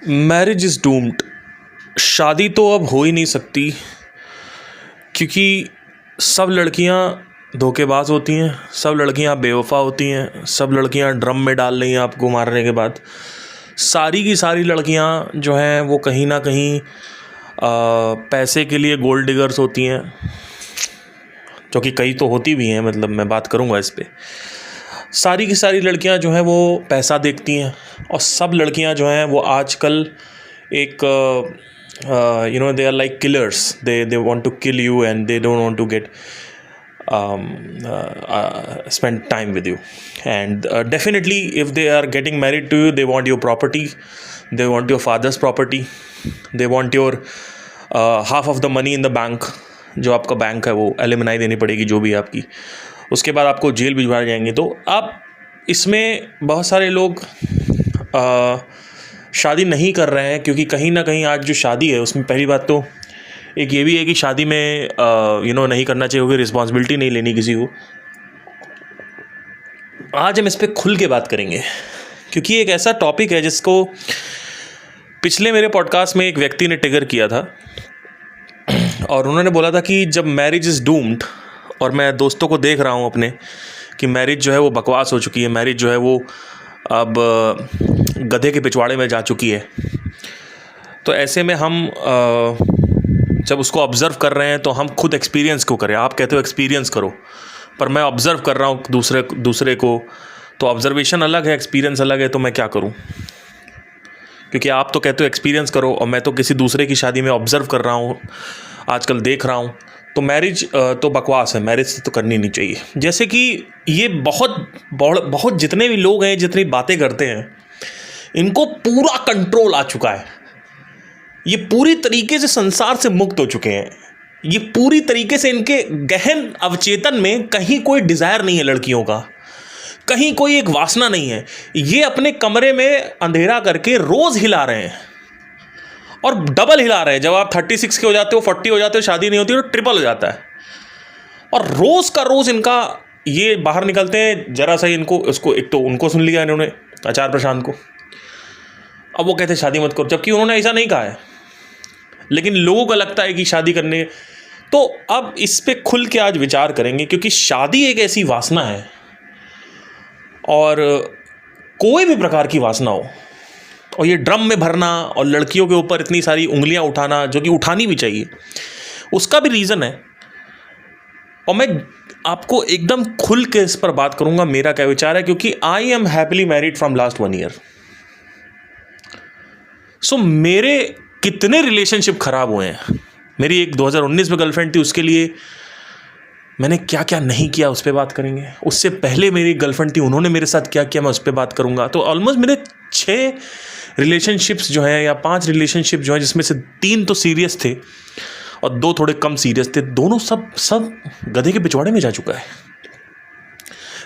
Marriage is doomed. शादी तो अब हो ही नहीं सकती, क्योंकि सब लड़कियां धोखेबाज होती हैं, सब लड़कियां बेवफा होती हैं, सब लड़कियां ड्रम में डाल रही हैं आपको मारने के बाद। सारी की सारी लड़कियां जो हैं वो कहीं ना कहीं पैसे के लिए गोल्ड डिगर्स होती हैं, जो कि कई तो होती भी हैं, मतलब मैं बात करूँगा इस पे। सारी की सारी लड़कियां जो हैं वो पैसा देखती हैं, और सब लड़कियां जो हैं वो आजकल एक they are like killers. They want to kill you and they don't want to get spend time with you. And definitely if they are getting married to you, they want your property, they want your father's property, they want your half of the money in the bank. जो आपका bank है वो alumni देनी पड़ेगी, जो भी आपकी, उसके बाद आपको जेल भिजवाए जाएंगे। तो अब इसमें बहुत सारे लोग शादी नहीं कर रहे हैं, क्योंकि कहीं ना कहीं आज जो शादी है उसमें पहली बात तो एक ये भी है कि शादी में नहीं करना चाहिए, क्योंकि रिस्पॉन्सिबिलिटी नहीं लेनी किसी को। आज हम इस पर खुल के बात करेंगे, क्योंकि एक ऐसा टॉपिक है जिसको पिछले मेरे पॉडकास्ट में एक व्यक्ति ने ट्रिगर किया था, और उन्होंने बोला था कि जब मैरिज इज़ डूम्ड, और मैं दोस्तों को देख रहा हूँ अपने कि मैरिज जो है वो बकवास हो चुकी है, मैरिज जो है वो अब गधे के पिछवाड़े में जा चुकी है। तो ऐसे में हम जब उसको ऑब्ज़र्व कर रहे हैं तो हम खुद एक्सपीरियंस क्यों करें। आप कहते हो एक्सपीरियंस करो, पर मैं ऑब्ज़र्व कर रहा हूँ दूसरे को, तो ऑब्ज़र्वेशन अलग है, एक्सपीरियंस अलग है, तो मैं क्या करूँ। क्योंकि आप तो कहते हो एक्सपीरियंस करो, और मैं तो किसी दूसरे की शादी में ऑब्ज़र्व कर रहा हूँ, आजकल देख रहा हूँ। तो मैरिज तो बकवास है, मैरिज तो करनी नहीं चाहिए। जैसे कि ये बहुत जितने भी लोग हैं, जितनी बातें करते हैं, इनको पूरा कंट्रोल आ चुका है। ये पूरी तरीके से संसार से मुक्त हो चुके हैं। ये पूरी तरीके से इनके गहन अवचेतन में कहीं कोई डिज़ायर नहीं है लड़कियों का, कहीं कोई एक वासना नहीं है। ये अपने कमरे में अंधेरा करके रोज़ हिला रहे हैं, और डबल हिला रहे हैं। जब आप 36 के हो जाते हो, 40 हो जाते हो, शादी नहीं होती तो ट्रिपल हो जाता है। और रोज़ का रोज़ इनका ये बाहर निकलते हैं, जरा सा इनको उसको एक तो उनको सुन लिया इन्होंने, आचार्य प्रशांत को, अब वो कहते हैं शादी मत करो, जबकि उन्होंने ऐसा नहीं कहा है, लेकिन लोगों को लगता है कि शादी करने। तो अब इस पे खुल के आज विचार करेंगे, क्योंकि शादी एक ऐसी वासना है, और कोई भी प्रकार की वासना हो, और ये ड्रम में भरना और लड़कियों के ऊपर इतनी सारी उंगलियां उठाना, जो कि उठानी भी चाहिए, उसका भी रीज़न है। और मैं आपको एकदम खुल के इस पर बात करूंगा, मेरा क्या विचार है, क्योंकि I am happily married from last 1 year. So मेरे कितने रिलेशनशिप ख़राब हुए हैं। मेरी एक 2019 में गर्लफ्रेंड थी, उसके लिए मैंने क्या क्या नहीं किया, उस पर बात करेंगे। उससे पहले मेरी गर्लफ्रेंड थी, उन्होंने मेरे साथ क्या किया, मैं उस पर बात करूंगा। तो ऑलमोस्ट मेरे 6 रिलेशनशिप्स जो हैं, या 5 रिलेशनशिप जो हैं, जिसमें से 3 तो सीरियस थे और 2 थोड़े कम सीरियस थे, दोनों सब गधे के पिछवाड़े में जा चुका है।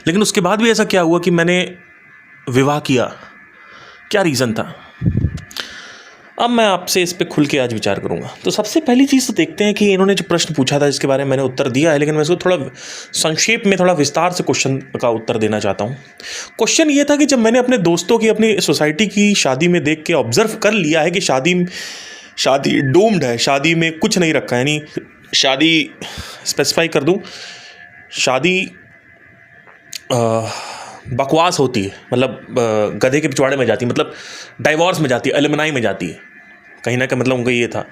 लेकिन उसके बाद भी ऐसा क्या हुआ कि मैंने विवाह किया, क्या रीज़न था। अब मैं आपसे इस पे खुल के आज विचार करूंगा। तो सबसे पहली चीज़ तो देखते हैं कि इन्होंने जो प्रश्न पूछा था, इसके बारे में मैंने उत्तर दिया है, लेकिन मैं इसको थोड़ा संक्षेप में, थोड़ा विस्तार से क्वेश्चन का उत्तर देना चाहता हूँ। क्वेश्चन ये था कि जब मैंने अपने दोस्तों की, अपनी सोसाइटी की शादी में देख के ऑब्जर्व कर लिया है कि शादी डूम्ड है, शादी में कुछ नहीं रखा है, यानी शादी स्पेसिफाई कर दूँ, शादी बकवास होती है, मतलब गधे के पिछवाड़े में जाती है, मतलब डाइवोर्स में जाती है, एलिमनाई में जाती है, कहीं ना कहीं मतलब उनका ये था।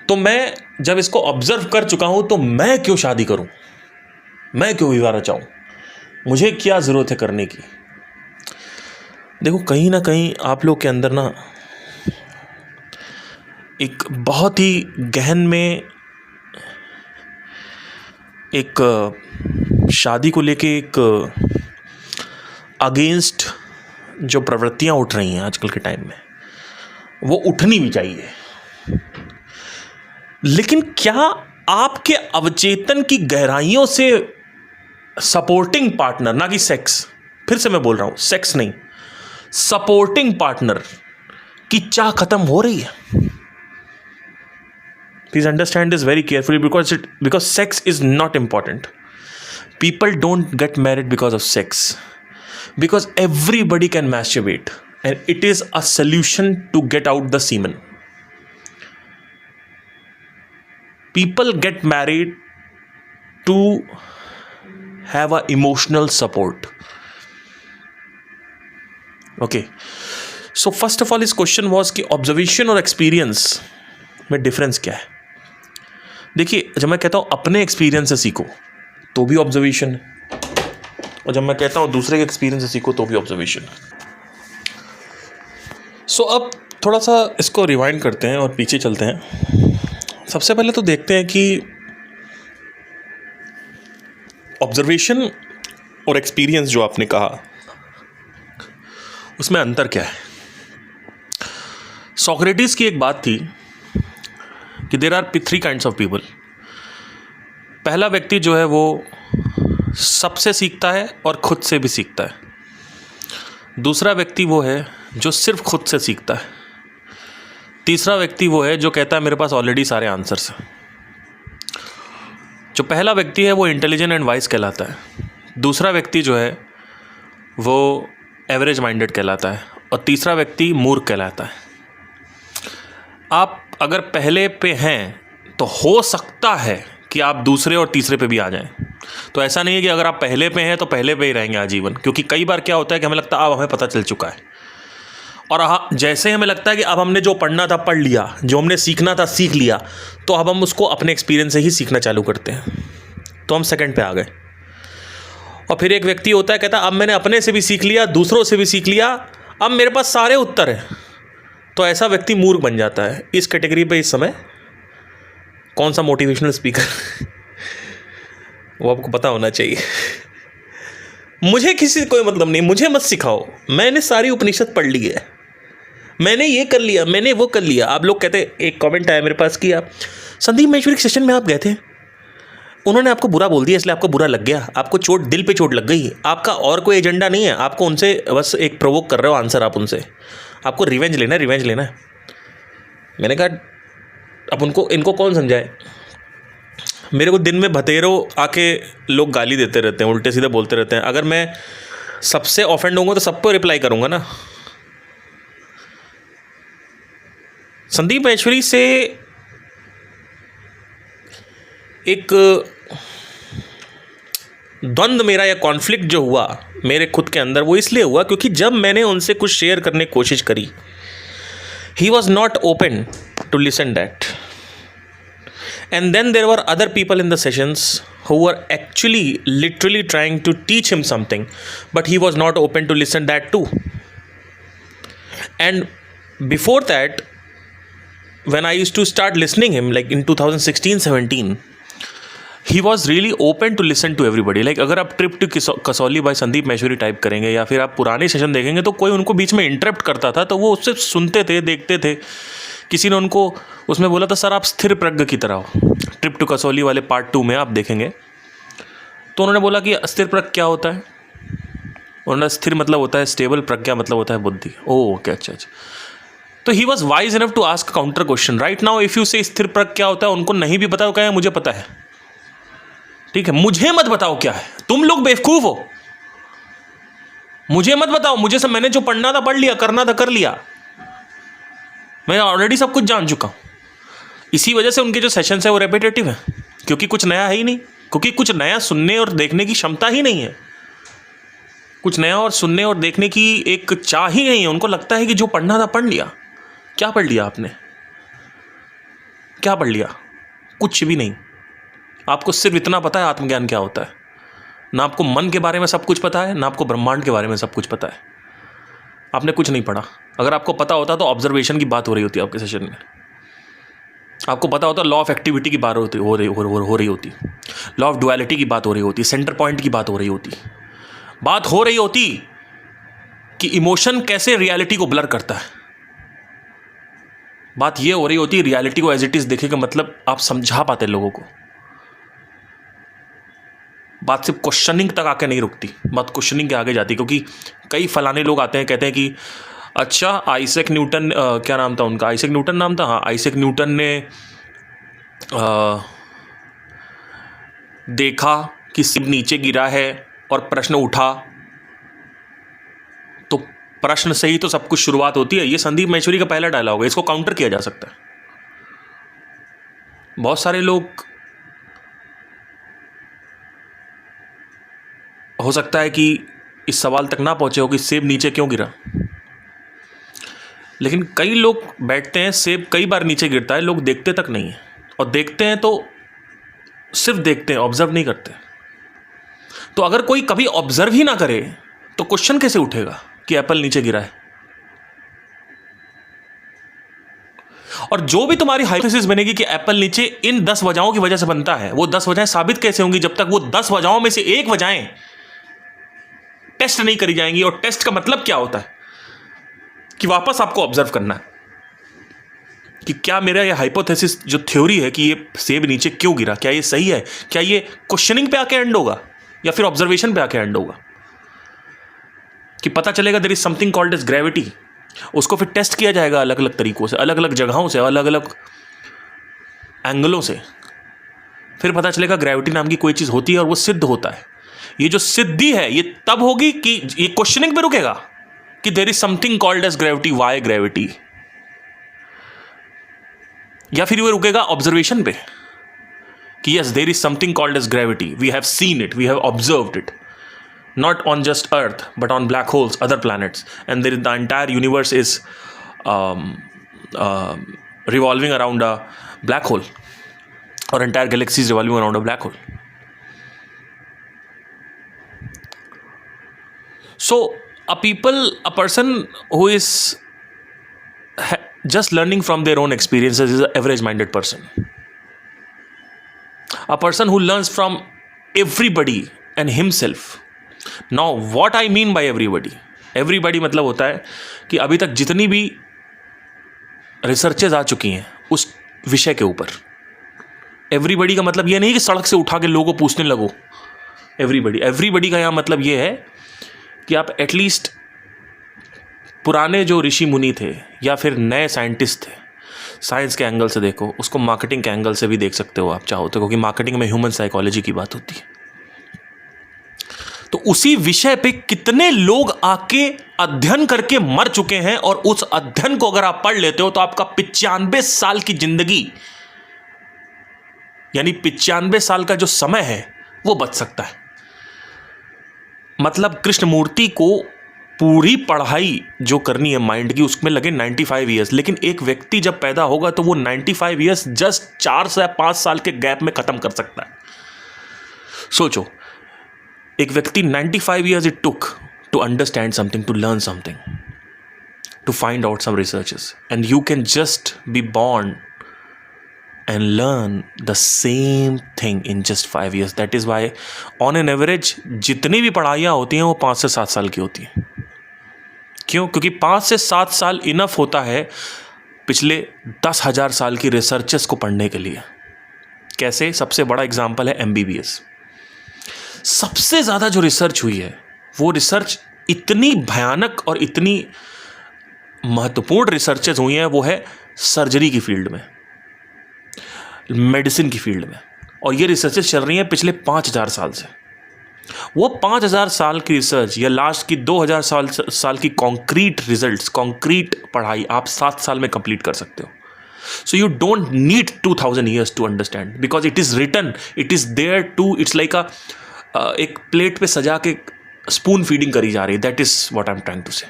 तो मैं जब इसको ऑब्जर्व कर चुका हूँ, तो मैं क्यों शादी करूँ, मैं क्यों विवाह रचाऊँ, मुझे क्या ज़रूरत है करने की। देखो, कहीं ना कहीं आप लोग के अंदर ना एक बहुत ही गहन में एक शादी को लेके एक अगेंस्ट जो प्रवृत्तियां उठ रही हैं आजकल के टाइम में, वो उठनी भी चाहिए। लेकिन क्या आपके अवचेतन की गहराइयों से सपोर्टिंग पार्टनर, ना कि सेक्स, फिर से मैं बोल रहा हूं, सेक्स नहीं, सपोर्टिंग पार्टनर की चाह खत्म हो रही है? Please understand this very carefully, because sex is not important. People don't get married because of sex, because everybody can masturbate. and it is a solution to get out the semen. People get married to have a emotional support. Okay, so first of all his question was कि observation और experience में difference क्या है. देखिए, जब मैं कहता हूँ अपने एक्सपीरियंस से सीखो तो भी ऑब्जर्वेशन है, और जब मैं कहता हूँ दूसरे के एक्सपीरियंस से सीखो तो भी ऑब्जर्वेशन है. सो अब थोड़ा सा इसको रिवाइंड करते हैं और पीछे चलते हैं. सबसे पहले तो देखते हैं कि ऑब्जर्वेशन और एक्सपीरियंस जो आपने कहा उसमें अंतर क्या है. सोक्रेटिस की एक बात थी कि there are 3 kinds of people. पहला व्यक्ति जो है वो सबसे सीखता है और खुद से भी सीखता है. दूसरा व्यक्ति वो है जो सिर्फ खुद से सीखता है. तीसरा व्यक्ति वो है जो कहता है मेरे पास ऑलरेडी सारे आंसर्स हैं. जो पहला व्यक्ति है वो इंटेलिजेंट एंड वाइज कहलाता है. दूसरा व्यक्ति जो है वो एवरेज माइंडेड कहलाता है, और तीसरा व्यक्ति मूर्ख कहलाता है. आप अगर पहले पे हैं तो हो सकता है कि आप दूसरे और तीसरे पे भी आ जाएं. तो ऐसा नहीं है कि अगर आप पहले पे हैं तो पहले पे ही रहेंगे आजीवन, क्योंकि कई बार क्या होता है कि हमें लगता है अब हमें पता चल चुका है, और जैसे ही हमें लगता है कि अब हमने जो पढ़ना था पढ़ लिया, जो हमने सीखना था सीख लिया, तो अब हम उसको अपने एक्सपीरियंस से ही सीखना चालू करते हैं, तो हम सेकंड पे आ गए. और फिर एक व्यक्ति होता है कहता है अब मैंने अपने से भी सीख लिया, दूसरों से भी सीख लिया, अब मेरे पास सारे उत्तर हैं. तो ऐसा व्यक्ति मूर्ख बन जाता है. इस कैटेगरी पे इस समय कौन सा मोटिवेशनल स्पीकर वो आपको पता होना चाहिए. मुझे किसी से कोई मतलब नहीं, मुझे मत सिखाओ, मैंने सारी उपनिषद पढ़ ली है, मैंने ये कर लिया, मैंने वो कर लिया. आप लोग कहते, एक कमेंट आया मेरे पास कि आप संदीप महेश्वरी के सेशन में आप गए थे, उन्होंने आपको बुरा बोल दिया इसलिए आपको बुरा लग गया, आपको चोट, दिल पे चोट लग गई. आपका और कोई एजेंडा नहीं है, आपको उनसे बस एक प्रोवोक कर रहे हो आंसर, आप उनसे आपको रिवेंज लेना है, रिवेंज लेना है. मैंने कहा अब इनको कौन समझाए. मेरे को दिन में भतेरों आके लोग गाली देते रहते हैं, उल्टे सीधे बोलते रहते हैं. अगर मैं सबसे ऑफेंड होऊंगा तो सबको रिप्लाई करूंगा ना. संदीप महेश्वरी से एक द्वंद्व मेरा या कॉन्फ्लिक्ट जो हुआ मेरे खुद के अंदर, वो इसलिए हुआ क्योंकि जब मैंने उनसे कुछ शेयर करने की कोशिश करी, he was not open to listen that. And then there were other people in the sessions who were actually literally trying to teach him something, but he was not open to listen that too. And before that, when I used to start listening him, like in 2016-17, he was really open to listen to everybody. Like अगर आप trip to Kasauli by Sandeep Maheshwari type करेंगे या फिर आप पुराने session देखेंगे तो कोई उनको बीच में इंटरप्ट करता था तो वो उससे सुनते थे, देखते थे. किसी ने उनको उसमें बोला था सर आप स्थिर प्रज्ञ की तरह हो. ट्रिप टू कसौली वाले पार्ट 2 में आप देखेंगे तो उन्होंने बोला कि स्थिर प्रज्ञ क्या होता है. उन्होंने स्थिर मतलब होता है स्टेबल, प्रज्ञा मतलब होता है बुद्धि. ओह ओके, अच्छा. तो he was wise enough to ask counter question. Right now if you say स्थिर प्रज्ञ क्या होता है, उनको नहीं भी पता, वो कहें मुझे पता है. ठीक है, मुझे मत बताओ क्या है, तुम लोग बेवकूफ हो, मुझे मत बताओ. मुझे सब, मैंने जो पढ़ना था पढ़ लिया, करना था कर लिया, मैं ऑलरेडी सब कुछ जान चुका हूं. इसी वजह से उनके जो सेशंस है वो रेपिटेटिव है, क्योंकि कुछ नया है ही नहीं, क्योंकि कुछ नया सुनने और देखने की क्षमता ही नहीं है. कुछ नया और सुनने और देखने की एक चाह ही नहीं है. उनको लगता है कि जो पढ़ना था पढ़ लिया. क्या पढ़ लिया आपने, क्या पढ़ लिया? कुछ भी नहीं. आपको सिर्फ इतना पता है आत्मज्ञान क्या होता है. ना आपको मन के बारे में सब कुछ पता है, ना आपको ब्रह्मांड के बारे में सब कुछ पता है. आपने कुछ नहीं पढ़ा. अगर आपको पता होता तो ऑब्जर्वेशन की बात हो रही होती आपके सेशन में. आपको पता होता लॉ ऑफ एक्टिविटी की बात हो रही होती, लॉ ऑफ डुअलिटी की बात हो रही होती, सेंटर पॉइंट की बात हो रही होती, बात हो रही होती कि इमोशन कैसे रियलिटी को ब्लर करता है. बात ये हो रही होती रियलिटी को एज इट इज देखे का मतलब आप समझा पाते लोगों को. बात सिर्फ क्वेश्चनिंग तक आके नहीं रुकती, बात क्वेश्चनिंग के आगे जाती. क्योंकि कई फलाने लोग आते हैं कहते हैं कि अच्छा आइजैक न्यूटन, क्या नाम था उनका, आइजैक न्यूटन नाम था, हाँ, आइजैक न्यूटन ने देखा कि सिर नीचे गिरा है और प्रश्न उठा, तो प्रश्न से ही तो सब कुछ शुरुआत होती है। ये संदीप महेश्वरी का पहला डायलॉग है, इसको काउंटर किया जा सकता है। बहुत सारे लोग हो सकता है कि इस सवाल तक ना पहुंचे हो कि सेब नीचे क्यों गिरा, लेकिन कई लोग बैठते हैं, सेब कई बार नीचे गिरता है, लोग देखते तक नहीं है, और देखते हैं तो सिर्फ देखते हैं, ऑब्जर्व नहीं करते। तो अगर कोई कभी ऑब्जर्व ही ना करे तो क्वेश्चन कैसे उठेगा कि एप्पल नीचे गिरा है? और जो भी तुम्हारी हाइपोथेसिस बनेगी कि एप्पल नीचे इन 10 वजहों की वजह से बनता है, वो 10 वजहें साबित कैसे होंगी जब तक वो 10 वजहों में से एक वजहें टेस्ट नहीं करी जाएंगी। और टेस्ट का मतलब क्या होता है कि वापस आपको ऑब्जर्व करना है कि क्या मेरा ये हाइपोथेसिस जो थ्योरी है कि ये सेब नीचे क्यों गिरा, क्या ये सही है? क्या ये क्वेश्चनिंग पे आके एंड होगा या फिर ऑब्जर्वेशन पे आके एंड होगा? कि पता चलेगा there is something called as gravity, उसको फिर टेस्ट किया जाएगा अलग अलग तरीकों से, अलग अलग जगहों से, अलग अलग एंगलों से, फिर पता चलेगा ग्रेविटी नाम की कोई चीज़ होती है और वो सिद्ध होता है। ये जो सिद्धि है ये तब होगी कि ये क्वेश्चनिंग पे रुकेगा कि there is something called as gravity, why gravity, या फिर वो रुकेगा ऑब्जर्वेशन पे कि yes there is something called as gravity, we have seen it, we have observed it, not on just Earth but on black holes, other planets, and there is the entire universe is revolving around a black hole, or entire galaxy is revolving around a black hole. So a person who is just learning from their own experiences is an average minded person. A person who learns from everybody and himself. Now what I mean by everybody, everybody मतलब होता है कि अभी तक जितनी भी researches आ चुकी हैं उस विषय के ऊपर, एवरीबडी का मतलब ये नहीं कि सड़क से उठा के लोगों को पूछने लगो। एवरीबडी का यहाँ मतलब ये है कि आप एटलीस्ट पुराने जो ऋषि मुनि थे या फिर नए साइंटिस्ट थे, साइंस के एंगल से देखो, उसको मार्केटिंग के एंगल से भी देख सकते हो आप चाहो तो, क्योंकि मार्केटिंग में ह्यूमन साइकोलॉजी की बात होती है। तो उसी विषय पे कितने लोग आके अध्ययन करके मर चुके हैं, और उस अध्ययन को अगर आप पढ़ लेते हो तो आपका 95 साल की जिंदगी, यानी 95 साल का जो समय है वो बच सकता है। मतलब कृष्णमूर्ति को पूरी पढ़ाई जो करनी है माइंड की उसमें लगे 95 ईयर्स, लेकिन एक व्यक्ति जब पैदा होगा तो वो 95 ईयर्स जस्ट 4 से 5 साल के गैप में खत्म कर सकता है। सोचो, एक व्यक्ति 95 years it took to understand something, to learn something, to find out some researches, and you can just be born and learn the same thing in just 5 years. That is why on an average जितनी भी पढ़ाइयाँ होती हैं वो 5 से 7 साल की होती हैं। क्यों? क्योंकि 5 से 7 साल इनफ होता है पिछले 10,000 साल की रिसर्चेस को पढ़ने के लिए। कैसे? सबसे बड़ा एग्जाम्पल है MBBS। सबसे ज़्यादा जो रिसर्च हुई है वो रिसर्च इतनी भयानक और इतनी महत्वपूर्ण रिसर्चेज हुई हैं, वो है सर्जरी की फील्ड में, मेडिसिन की फील्ड में, और ये रिसर्चेज चल रही हैं पिछले 5,000 साल से। वो 5,000 साल की रिसर्च या लास्ट की 2,000 साल की कॉन्क्रीट रिजल्ट्स, कॉन्क्रीट पढ़ाई आप 7 साल में कंप्लीट कर सकते हो। So you don't need 2,000 years to understand because it is written, it is there to, it's like a एक प्लेट पे सजा के स्पून फीडिंग करी जा रही है। That is what I am trying to say.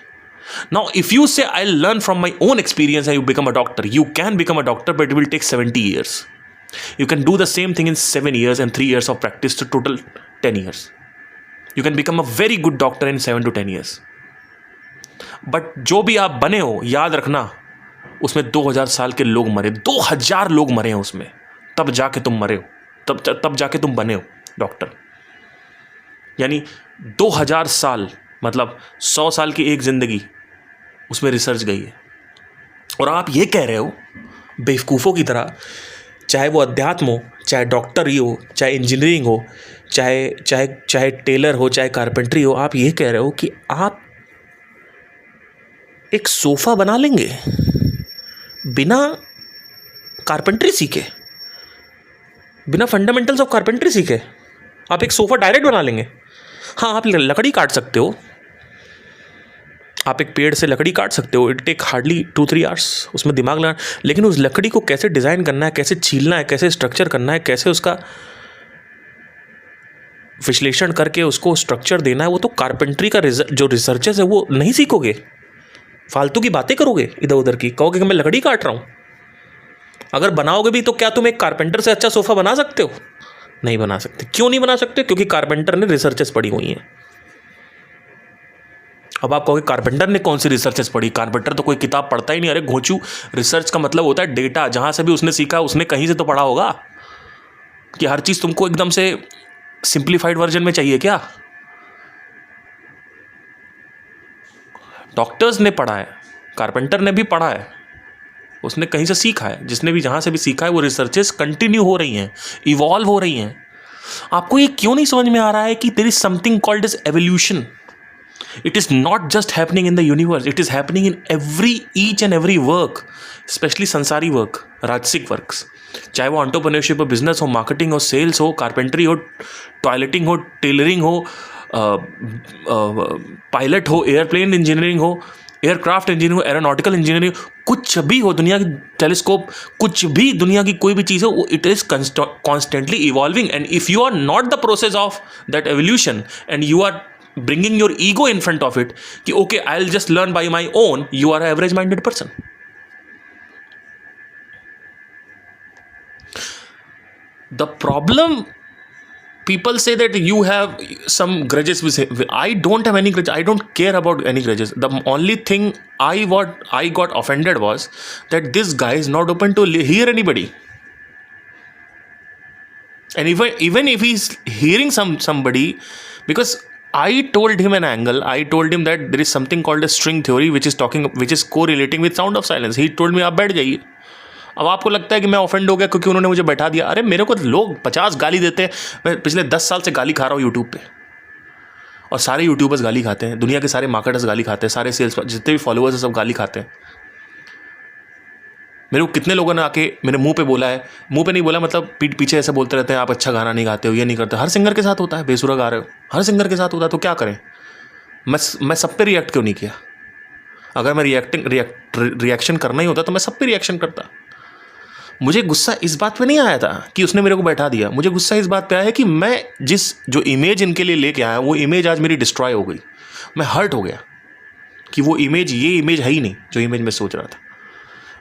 Now if you say I learn from my own experience and you become a doctor, you can become a doctor but it will take 70 years. You can do the same thing in 7 years and 3 years of practice to total 10 years. You can become a very good doctor in 7 to 10 years. But जो भी आप बने हो, याद रखना उसमें 2000 साल के लोग मरे, 2000 लोग मरे हैं उसमें, तब जाके तुम मरे हो, तब जाके तुम बने हो डॉक्टर। यानी 2000 साल मतलब 100 साल की एक जिंदगी उसमें रिसर्च गई है। और आप ये कह रहे हो बेवकूफ़ों की तरह, चाहे वो अध्यात्म हो, चाहे डॉक्टरी हो, चाहे इंजीनियरिंग हो, चाहे टेलर हो, चाहे कारपेंट्री हो, आप ये कह रहे हो कि आप एक सोफ़ा बना लेंगे बिना कारपेंट्री सीखे, बिना फंडामेंटल्स ऑफ कारपेंट्री सीखे। आप एक सोफ़ा डायरेक्ट बना लेंगे। हाँ, आप लकड़ी काट सकते हो, आप एक पेड़ से लकड़ी काट सकते हो, इट टेक हार्डली 2-3 आवर्स, उसमें दिमाग लगाना, लेकिन उस लकड़ी को कैसे डिज़ाइन करना है, कैसे छीलना है, कैसे स्ट्रक्चर करना है, कैसे उसका विश्लेषण करके उसको स्ट्रक्चर देना है, वो तो कारपेंट्री का जो रिसर्चेस है वो नहीं सीखोगे। फालतू की बातें करोगे इधर उधर की, कहोगे कि मैं लकड़ी काट रहा हूँ। अगर बनाओगे भी तो क्या तुम एक कारपेंटर से अच्छा सोफ़ा बना सकते हो? नहीं बना सकते। क्यों नहीं बना सकते? क्योंकि कारपेंटर ने रिसर्चेस पढ़ी हुई हैं। अब आप कहोगे कारपेंटर ने कौन सी रिसर्चेस पढ़ी? कारपेंटर तो कोई किताब पढ़ता ही नहीं। अरे घोंचू, रिसर्च का मतलब होता है डेटा। जहाँ से भी उसने सीखा उसने कहीं से तो पढ़ा होगा। कि हर चीज़ तुमको एकदम से सिंप्लीफाइड वर्जन में चाहिए क्या? डॉक्टर्स ने पढ़ा है, कारपेंटर ने भी पढ़ा है, उसने कहीं से सीखा है। जिसने भी जहाँ से भी सीखा है वो रिसर्चेस कंटिन्यू हो रही हैं, इवॉल्व हो रही हैं। आपको ये क्यों नहीं समझ में आ रहा है कि there is something called as evolution? It is not just happening in the universe, it is happening in each and every work, especially संसारी वर्क, राजसिक वर्क्स। चाहे वो एंटरप्रेन्योरशिप हो, बिजनेस हो, मार्केटिंग हो, सेल्स हो, कारपेंट्री हो, टॉयलेटिंग हो, टेलरिंग हो, पायलट हो, एयरप्लेन इंजीनियरिंग हो, एयरक्राफ्ट इंजीनियरिंग हो, एरोनॉटिकल इंजीनियरिंग, कुछ भी हो, दुनिया की टेलीस्कोप, कुछ भी दुनिया की कोई भी चीज़ हो, it is constantly evolving. And if you are not the process of that evolution and you are bringing your ego in front of it कि okay I'll just learn by my own, you are an average minded person. The problem, people say that you have some grudges with him. I don't have any grudges. I don't care about any grudges. The only thing I got offended was that this guy is not open to hear anybody. And even if he's hearing somebody, because I told him an angle. I told him that there is something called a string theory which is correlating with sound of silence. He told me आप बैठ जाइए। अब आपको लगता है कि मैं offend हो गया क्योंकि उन्होंने मुझे बैठा दिया। अरे मेरे को लोग 50 गाली देते हैं। मैं पिछले 10 साल से गाली खा रहा हूँ यूट्यूब पे, और सारे यूट्यूबर्स गाली खाते हैं, दुनिया के सारे मार्केटर्स गाली खाते हैं, सारे सेल्स जितने भी फॉलोअर्स हैं सब गाली खाते हैं। मेरे को कितने लोगों ने आके मेरे मुंह पे बोला है, मुंह पे नहीं बोला मतलब पीठ पीछे ऐसे बोलते रहते हैं, आप अच्छा गाना नहीं गाते हो, ये नहीं करते। हर सिंगर के साथ होता है, बेसुरा गा रहे हो, हर सिंगर के साथ होता है, तो क्या करें? मैं सब पे रिएक्ट क्यों नहीं किया? अगर मैं रिएक्शन करना ही होता तो मैं सब पे रिएक्शन करता। मुझे गुस्सा इस बात पे नहीं आया था कि उसने मेरे को बैठा दिया। मुझे गुस्सा इस बात पे आया है कि मैं जो इमेज इनके लिए लेके आया वो इमेज आज मेरी डिस्ट्रॉय हो गई। मैं हर्ट हो गया कि वो इमेज, ये इमेज है ही नहीं जो इमेज मैं सोच रहा था।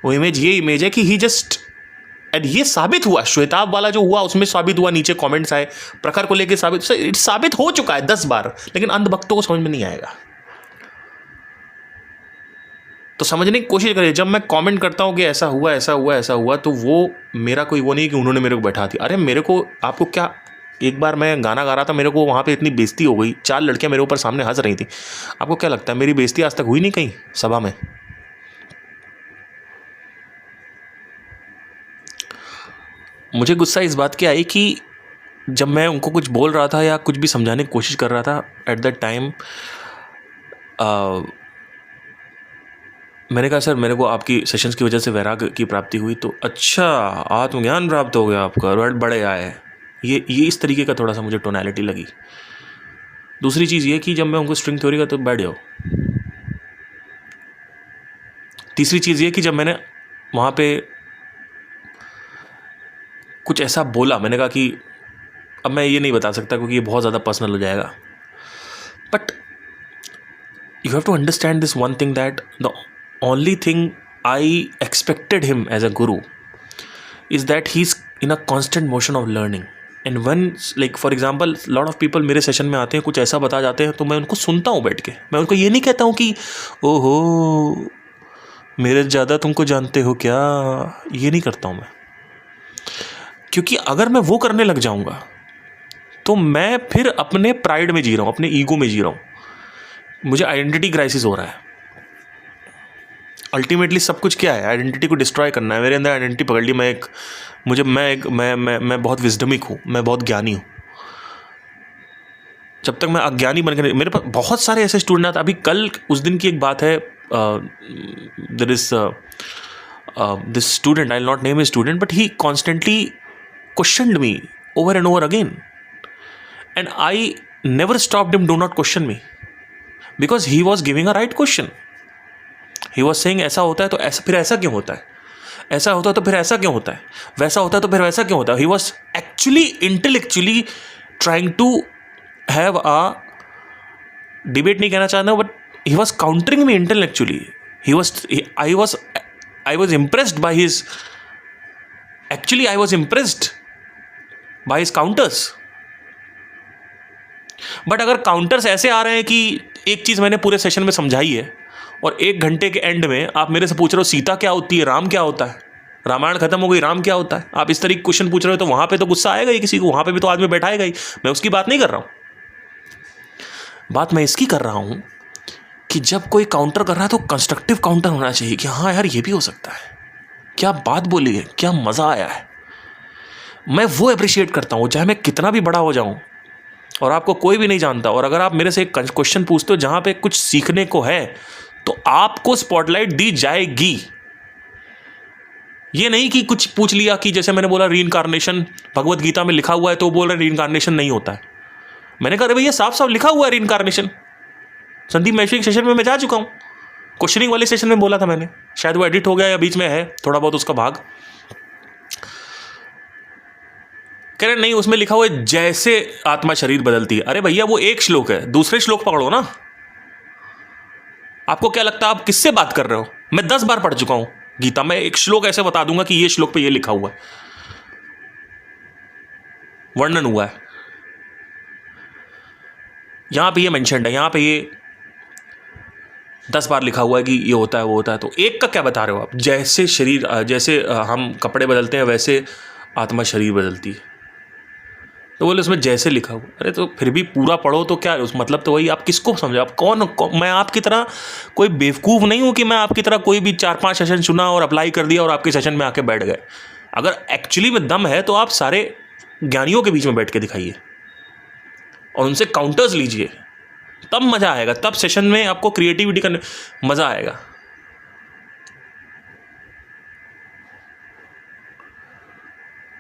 वो इमेज ये इमेज है कि ही जस्ट, एंड ये साबित हुआ, श्वेताब वाला जो हुआ उसमें साबित हुआ, नीचे कमेंट्स आए प्रखर को लेके साबित हो चुका है 10 बार, लेकिन अंधभक्तों को समझ में नहीं आएगा। तो समझने की कोशिश करिए। जब मैं कमेंट करता हूँ कि ऐसा हुआ ऐसा हुआ ऐसा हुआ, तो वो मेरा कोई वो नहीं कि उन्होंने मेरे को बैठा दिया। अरे मेरे को, आपको क्या, एक बार मैं गाना गा रहा था, मेरे को वहाँ पे इतनी बेइज्जती हो गई, 4 लड़कियाँ मेरे ऊपर सामने हंस रही थी। आपको क्या लगता है मेरी बेइज्जती आज तक हुई नहीं कहीं सभा में? मुझे गुस्सा इस बात की आई कि जब मैं उनको कुछ बोल रहा था या कुछ भी समझाने की कोशिश कर रहा था, एट दैट टाइम मैंने कहा सर मेरे को आपकी सेशंस की वजह से वैराग्य की प्राप्ति हुई। तो अच्छा, आत्मज्ञान प्राप्त हो गया आपका, वर्ड बड़े आए। ये इस तरीके का थोड़ा सा मुझे टोनैलिटी लगी। दूसरी चीज़ ये कि जब मैं उनको स्ट्रिंग थ्योरी का, तो बैठ जाओ। तीसरी चीज़ ये कि जब मैंने वहाँ पे कुछ ऐसा बोला, मैंने कहा कि अब मैं ये नहीं बता सकता क्योंकि ये बहुत ज़्यादा पर्सनल हो जाएगा, but you have to understand this one thing, that the only thing I expected him as a guru is that he's in a constant motion of learning. And when, like for example, lot of people मेरे session में आते हैं, कुछ ऐसा बता जाते हैं, तो मैं उनको सुनता हूँ बैठ के। मैं उनको ये नहीं कहता हूँ कि ओहो मेरे ज़्यादा तुमको जानते हो क्या, ये नहीं करता हूँ मैं। क्योंकि अगर मैं वो करने लग जाऊँगा तो मैं फिर अपने प्राइड में जी रहा हूँ, अपने ईगो में जी रहा हूँ। मुझे आइडेंटिटी क्राइसिस हो रहा है। अल्टीमेटली सब कुछ क्या है? आइडेंटिटी को डिस्ट्रॉय करना है। मेरे अंदर आइडेंटिटी पकड़ ली, मैं बहुत विजडमिक हूँ, मैं बहुत ज्ञानी हूँ। जब तक मैं अज्ञानी बनकर, मेरे पास बहुत सारे ऐसे स्टूडेंट आते। अभी कल उस दिन की एक बात है, there is this student, I will not name his student, but he constantly questioned me over and over again, and I never stopped him, do not question me. Because he was giving a right question. He was saying ऐसा होता है तो ऐसा, फिर ऐसा क्यों होता है, ऐसा होता है तो फिर ऐसा क्यों होता है, वैसा होता है तो फिर वैसा क्यों होता है. He was actually intellectually trying to have a debate, नहीं कहना चाहता but he was countering me intellectually. I was impressed by his, actually I was impressed by his counters. But अगर काउंटर्स ऐसे आ रहे हैं कि एक चीज़ मैंने पूरे सेशन में समझाई है और 1 घंटे के एंड में आप मेरे से पूछ रहे हो सीता क्या होती है, राम क्या होता है, रामायण खत्म हो गई, राम क्या होता है, आप इस तरीके क्वेश्चन पूछ रहे हो, तो वहाँ पे तो गुस्सा आएगा ही किसी को, वहाँ पे भी तो आदमी बैठाएगा ही. मैं उसकी बात नहीं कर रहा हूँ. बात मैं इसकी कर रहा हूँ कि जब कोई काउंटर कर रहा है तो कंस्ट्रक्टिव काउंटर होना चाहिए कि हाँ यार ये भी हो सकता है, क्या बात बोली है, क्या मज़ा आया है. मैं वो अप्रिशिएट करता हूँ चाहे मैं कितना भी बड़ा हो जाऊँ और आपको कोई भी नहीं जानता, और अगर आप मेरे से एक क्वेश्चन पूछते हो जहाँ पे कुछ सीखने को है तो आपको स्पॉटलाइट दी जाएगी. ये नहीं कि कुछ पूछ लिया कि जैसे मैंने बोला रीइंकार्नेशन भगवत गीता में लिखा हुआ है तो वो बोल रहे रीइंकार्नेशन नहीं होता है. मैंने कहा अरे भैया साफ साफ लिखा हुआ है रीइंकार्नेशन. संदीप मैश्विक सेशन में मैं जा चुका हूँ, क्वेश्चनिंग वाले सेशन में बोला था मैंने, शायद वो एडिट हो गया या बीच में है थोड़ा बहुत उसका भाग. कह रहे नहीं उसमें लिखा हुआ है जैसे आत्मा शरीर बदलती है. अरे भैया वो एक श्लोक है, दूसरे श्लोक पकड़ो ना. आपको क्या लगता है आप किससे बात कर रहे हो? मैं 10 बार पढ़ चुका हूं गीता में, एक श्लोक ऐसे बता दूंगा कि ये श्लोक पे ये लिखा हुआ है, वर्णन हुआ है, यहां पे ये मेंशन्ड है, यहां पे ये 10 बार लिखा हुआ है कि ये होता है वो होता है. तो एक का क्या बता रहे हो आप? जैसे शरीर, जैसे हम कपड़े बदलते हैं वैसे आत्मा शरीर बदलती है. तो बोले उसमें जैसे लिखा हुआ. अरे तो फिर भी पूरा पढ़ो तो क्या उस मतलब तो वही. आप किसको समझो, आप कौन मैं आपकी तरह कोई बेवकूफ़ नहीं हूँ कि मैं आपकी तरह कोई भी 4-5 सेशन सुना और अप्लाई कर दिया और आपके सेशन में आके बैठ गए. अगर एक्चुअली में दम है तो आप सारे ज्ञानियों के बीच में बैठ के दिखाइए और उनसे काउंटर्स लीजिए, तब मज़ा आएगा, तब सेशन में आपको क्रिएटिविटी करने मज़ा आएगा.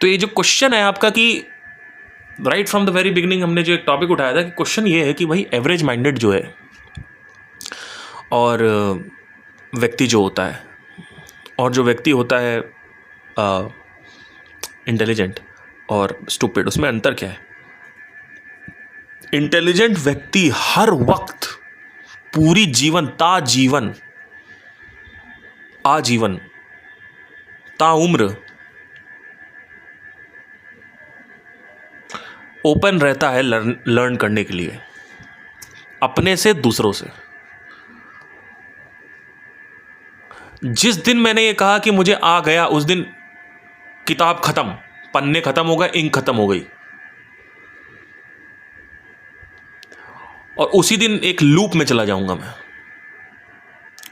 तो ये जो क्वेश्चन है आपका कि right from the very beginning हमने जो एक टॉपिक उठाया था कि क्वेश्चन ये है कि भाई एवरेज माइंडेड जो है और व्यक्ति जो होता है और जो व्यक्ति होता है इंटेलिजेंट और स्टूपिड, उसमें अंतर क्या है? इंटेलिजेंट व्यक्ति हर वक्त पूरी जीवन आजीवन ताउम्र ओपन रहता है लर्न करने के लिए, अपने से दूसरों से. जिस दिन मैंने ये कहा कि मुझे आ गया उस दिन किताब खत्म, पन्ने खत्म हो गए, इंक खत्म हो गई, और उसी दिन एक लूप में चला जाऊंगा मैं.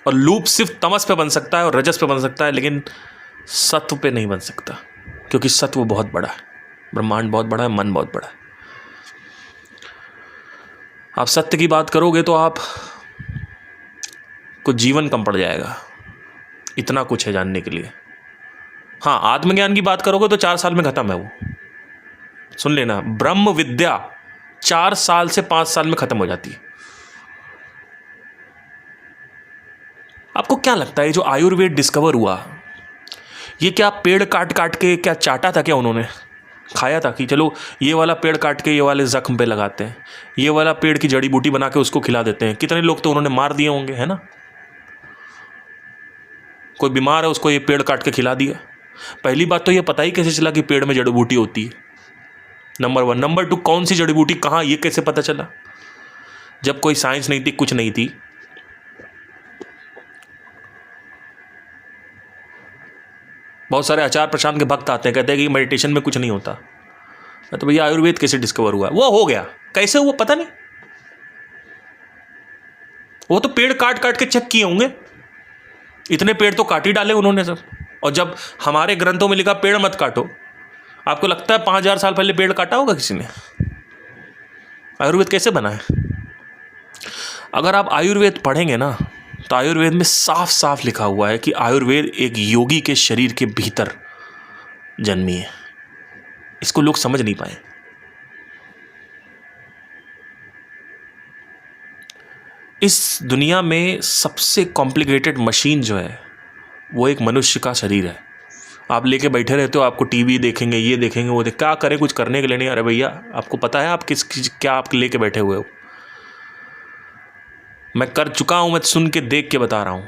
और लूप सिर्फ तमस पे बन सकता है और रजस पे बन सकता है, लेकिन सत्व पे नहीं बन सकता, क्योंकि सत्व बहुत बड़ा है, ब्रह्मांड बहुत बड़ा है, मन बहुत बड़ा है. आप सत्य की बात करोगे तो आप कुछ जीवन कम पड़ जाएगा, इतना कुछ है जानने के लिए. हाँ, आत्मज्ञान की बात करोगे तो 4 साल में खत्म है वो. सुन लेना, ब्रह्म विद्या 4 साल से 5 साल में खत्म हो जाती है. आपको क्या लगता है जो आयुर्वेद डिस्कवर हुआ, ये क्या पेड़ काट काट के क्या चाटा था क्या उन्होंने, खाया था कि चलो ये वाला पेड़ काट के ये वाले जख्म पे लगाते हैं, ये वाला पेड़ की जड़ी बूटी बना के उसको खिला देते हैं? कितने लोग तो उन्होंने मार दिए होंगे, है ना. कोई बीमार है उसको ये पेड़ काट के खिला दिया. पहली बात तो ये पता ही कैसे चला कि पेड़ में जड़ी बूटी होती है, नंबर 1. नंबर 2, कौन सी जड़ी बूटी कहाँ, ये कैसे पता चला? जब कोई साइंस नहीं थी, कुछ नहीं थी. बहुत सारे आचार्य प्रशांत के भक्त आते हैं, कहते हैं कि मेडिटेशन में कुछ नहीं होता. तो भैया आयुर्वेद कैसे डिस्कवर हुआ? वो हो गया, कैसे हुआ पता नहीं, वो तो पेड़ काट काट के चेक किए होंगे, इतने पेड़ तो काट ही डाले उन्होंने सब. और जब हमारे ग्रंथों में लिखा पेड़ मत काटो, आपको लगता है 5000 साल पहले पेड़ काटा होगा किसी ने? आयुर्वेद कैसे बना है? अगर आप आयुर्वेद पढ़ेंगे ना तो आयुर्वेद में साफ साफ लिखा हुआ है कि आयुर्वेद एक योगी के शरीर के भीतर जन्मी है. इसको लोग समझ नहीं पाए. इस दुनिया में सबसे कॉम्प्लिकेटेड मशीन जो है वो एक मनुष्य का शरीर है। आप लेके बैठे रहते हो, आपको टीवी देखेंगे, ये देखेंगे, वो क्या करें, कुछ करने के लिए नहीं। अरे भैया, आपको पता है आप क्या आप लेके बैठे हुए हो? मैं कर चुका हूं, मैं सुन के देख के बता रहा हूं,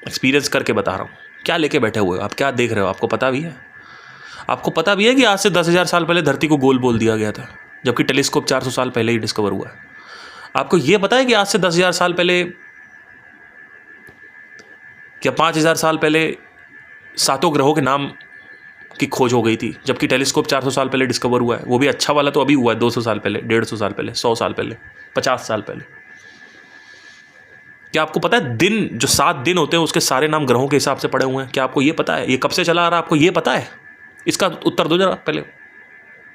एक्सपीरियंस करके बता रहा हूं। क्या लेके बैठे हुए हो आप? क्या देख रहे हो? आपको पता भी है? आपको पता भी है कि आज से 10,000 साल पहले धरती को गोल बोल दिया गया था, जबकि टेलीस्कोप 400 साल पहले ही डिस्कवर हुआ है। आपको यह पता है कि आज से 10,000 साल पहले, क्या 5,000 साल पहले 7 ग्रहों के नाम की खोज हो गई थी, जबकि टेलीस्कोप 400 साल पहले डिस्कवर हुआ है। वो भी अच्छा वाला तो अभी हुआ है, 200 साल पहले, 150 साल पहले, 100 साल पहले, 50 साल पहले। क्या आपको पता है दिन, जो 7 दिन होते हैं उसके सारे नाम ग्रहों के हिसाब से पड़े हुए हैं? क्या आपको ये पता है? ये कब से चला आ रहा है, आपको ये पता है? इसका उत्तर दो जरा पहले,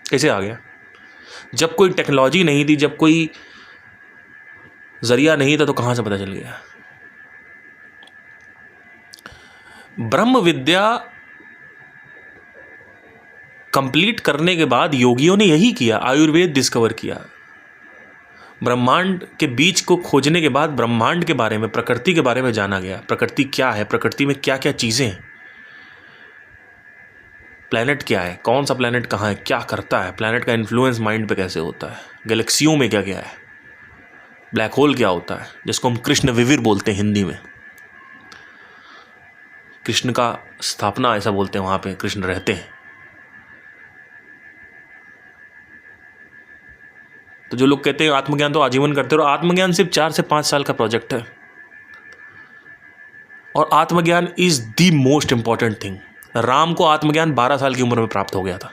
कैसे आ गया? जब कोई टेक्नोलॉजी नहीं थी, जब कोई जरिया नहीं था, तो कहां से पता चल गया? ब्रह्म विद्या कंप्लीट करने के बाद योगियों ने यही किया, आयुर्वेद डिस्कवर किया। ब्रह्मांड के बीच को खोजने के बाद ब्रह्मांड के बारे में, प्रकृति के बारे में जाना गया। प्रकृति क्या है, प्रकृति में क्या क्या चीजें हैं, प्लैनेट क्या है, कौन सा प्लैनेट कहाँ है, क्या करता है, प्लैनेट का इन्फ्लुएंस माइंड पे कैसे होता है, गैलेक्सियों में क्या क्या है, ब्लैक होल क्या होता है, जिसको हम कृष्ण विविर बोलते हैं हिंदी में। कृष्ण का स्थापना ऐसा बोलते हैं, वहां पे कृष्ण रहते हैं। तो जो लोग कहते हैं आत्मज्ञान तो आजीवन करते रहो, आत्मज्ञान सिर्फ 4 से 5 साल का प्रोजेक्ट है। और आत्मज्ञान is the most important thing. Ram को आत्मज्ञान 12 साल की उम्र में प्राप्त हो गया था।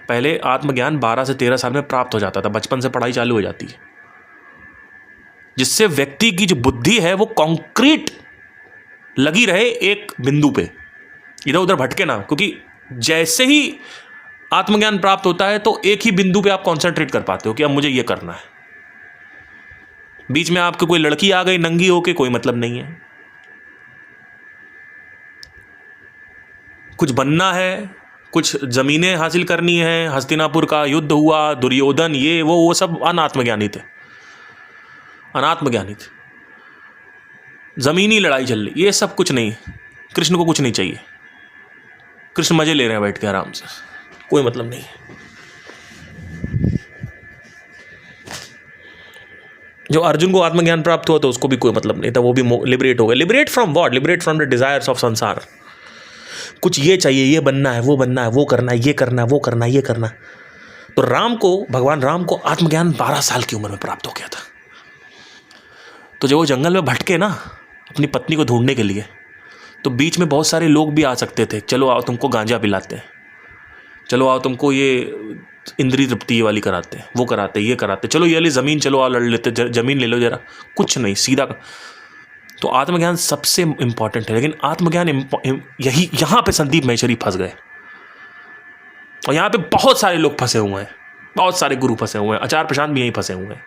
पहले आत्मज्ञान 12 से 13 साल में प्राप्त हो जाता था, बचपन से पढ़ाई चालू हो जाती है, जिससे व्यक्ति की जो बुद्धि है वो कॉन्क्रीट लगी रहे एक बिंदु पे, इधर उधर भटके ना। क्योंकि जैसे ही आत्मज्ञान प्राप्त होता है तो एक ही बिंदु पे आप कंसंट्रेट कर पाते हो कि अब मुझे ये करना है। बीच में आपको कोई लड़की आ गई नंगी होके, कोई मतलब नहीं है। कुछ बनना है, कुछ जमीनें हासिल करनी है, हस्तिनापुर का युद्ध हुआ, दुर्योधन, ये वो सब अनात्मज्ञानी थे, अनात्मज्ञानी थे। जमीनी लड़ाई चल रही, ये सब कुछ नहीं। कृष्ण को कुछ नहीं चाहिए, कृष्ण मजे ले रहे हैं बैठ के आराम से, कोई मतलब नहीं। जो अर्जुन को आत्मज्ञान प्राप्त हुआ तो उसको भी कोई मतलब नहीं था, वो भी लिबरेट हो गया। Liberate from what? Liberate from the desires of संसार। कुछ ये चाहिए, ये बनना है, वो बनना है, वो करना है, ये करना है, वो करना है, ये करना है। तो राम को, भगवान राम को आत्मज्ञान 12 साल की उम्र में प्राप्त हो गया था। तो जब वो जंगल में भटके ना अपनी पत्नी को ढूंढने के लिए, तो बीच में बहुत सारे लोग भी आ सकते थे। चलो आओ तुमको गांजा पिलाते हैं, चलो आओ तुमको ये इंद्रिय तृप्ति ये वाली कराते हैं, वो कराते, ये कराते, चलो ये वाली ज़मीन, चलो आओ लड़ लेते, जमीन ले लो जरा। कुछ नहीं, सीधा। तो आत्मज्ञान सबसे इंपॉर्टेंट है। लेकिन आत्मज्ञान यहाँ पे संदीप महेश्वरी फंस गए, और यहाँ पे बहुत सारे लोग फंसे हुए हैं, बहुत सारे गुरु फंसे हुए हैं। आचार्य प्रशांत भी यहीं फंसे हुए हैं।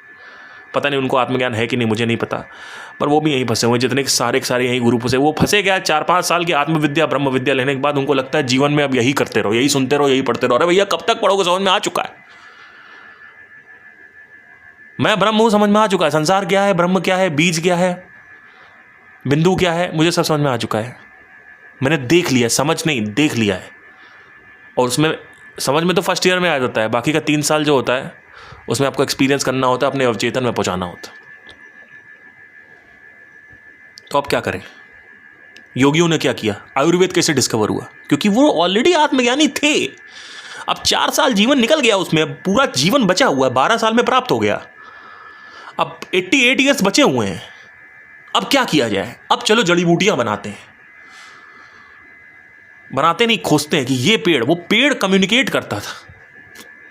पता नहीं उनको आत्मज्ञान है कि नहीं, मुझे नहीं पता, पर वो भी यहीं फंसे हुए हैं। जितने सारे यहीं गुरु फंसे, वो फंसे क्या 4-5 साल की आत्मविद्या ब्रह्म विद्या लेने के बाद उनको लगता है जीवन में अब यही करते रहो, यही सुनते रहो, यही पढ़ते रहो। अरे भैया कब तक पढ़ोगे? समझ में आ चुका है, मैं ब्रह्म हूं, समझ में आ चुका है। संसार क्या है, ब्रह्म क्या है, बीज क्या है, बिंदु क्या है, मुझे सब समझ में आ चुका है। मैंने देख लिया, समझ नहीं, देख लिया है। और उसमें समझ में तो फर्स्ट ईयर में आ जाता है, बाकी का 3 साल जो होता है उसमें आपको एक्सपीरियंस करना होता है, अपने अवचेतन में पहुंचाना होता है। तो अब क्या करें? योगियों ने क्या किया? आयुर्वेद कैसे डिस्कवर हुआ? क्योंकि वो ऑलरेडी आत्मज्ञानी थे। अब 4 साल जीवन निकल गया, उसमें पूरा जीवन बचा हुआ है, 12 साल में प्राप्त हो गया। अब 88 ईयर्स बचे हुए हैं। अब क्या किया जाए? अब चलो जड़ी बूटियां बनाते हैं। बनाते नहीं, खोजते हैं कि ये पेड़, वो पेड़ कम्युनिकेट करता था।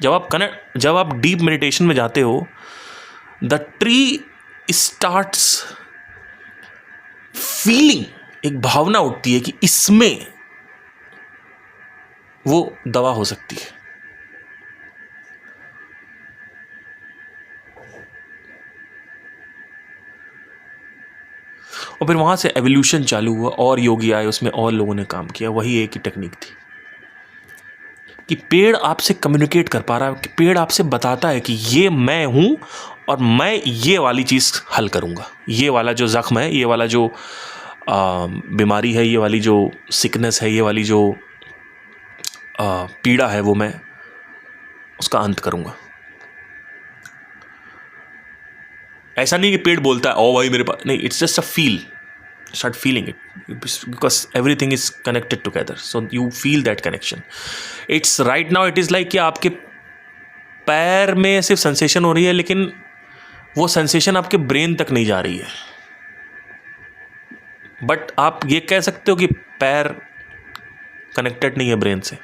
जब आप डीप मेडिटेशन में जाते हो, द ट्री स्टार्ट्स फीलिंग, एक भावना उठती है कि इसमें वो दवा हो सकती है। और फिर वहां से एवोल्यूशन चालू हुआ, और योगी आए, उसमें और लोगों ने काम किया। वही एक ही टेक्निक थी कि पेड़ आपसे कम्युनिकेट कर पा रहा है, कि पेड़ आपसे बताता है कि ये मैं हूं और मैं ये वाली चीज़ हल करूँगा, ये वाला जो ज़ख्म है, ये वाला जो बीमारी है, ये वाली जो सिकनेस है, ये वाली जो पीड़ा है, वो मैं उसका अंत करूँगा। ऐसा नहीं कि पेट बोलता है ओ भाई मेरे पास, नहीं, it's just a feel, start feeling it because everything is connected together, so you feel that connection. It's right now it is like कि आपके पैर में सिर्फ सेंसेशन हो रही है, लेकिन वो सेंसेशन आपके ब्रेन तक नहीं जा रही है। बट आप ये कह सकते हो कि पैर कनेक्टेड नहीं है ब्रेन से,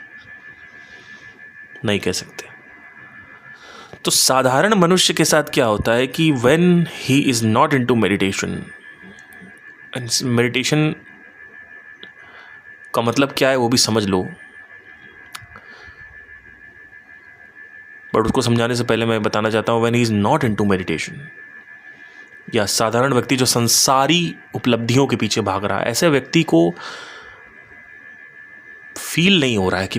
नहीं कह सकते। तो साधारण मनुष्य के साथ क्या होता है कि when he is not into meditation, meditation का मतलब क्या है वो भी समझ लो, बट उसको समझाने से पहले मैं बताना चाहता हूँ, when he is not into meditation, या साधारण व्यक्ति जो संसारी उपलब्धियों के पीछे भाग रहा है, ऐसे व्यक्ति को फील नहीं हो रहा है कि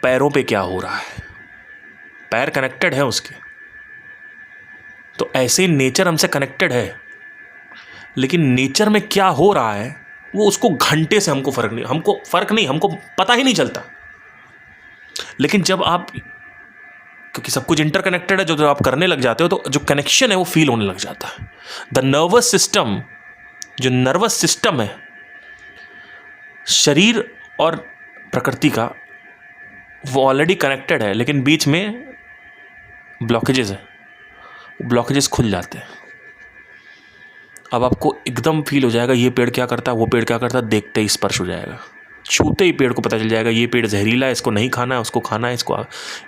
पैरों पे क्या हो रहा है। पैर कनेक्टेड है उसके, तो ऐसे नेचर हमसे कनेक्टेड है, लेकिन नेचर में क्या हो रहा है वो उसको घंटे से हमको फ़र्क नहीं, हमको पता ही नहीं चलता। लेकिन जब आप, क्योंकि सब कुछ इंटरकनेक्टेड है, जो आप करने लग जाते हो तो जो कनेक्शन है वो फील होने लग जाता है। द नर्वस सिस्टम, जो नर्वस सिस्टम है शरीर और प्रकृति का, वो ऑलरेडी कनेक्टेड है, लेकिन बीच में ब्लॉकेजेस है, ब्लॉकेजेस खुल जाते हैं। अब आपको एकदम फील हो जाएगा ये पेड़ क्या करता है, वो पेड़ क्या करता है, देखते ही स्पर्श हो जाएगा, छूते ही पेड़ को पता चल जाएगा ये पेड़ जहरीला है, इसको नहीं खाना है, उसको खाना है, इसको।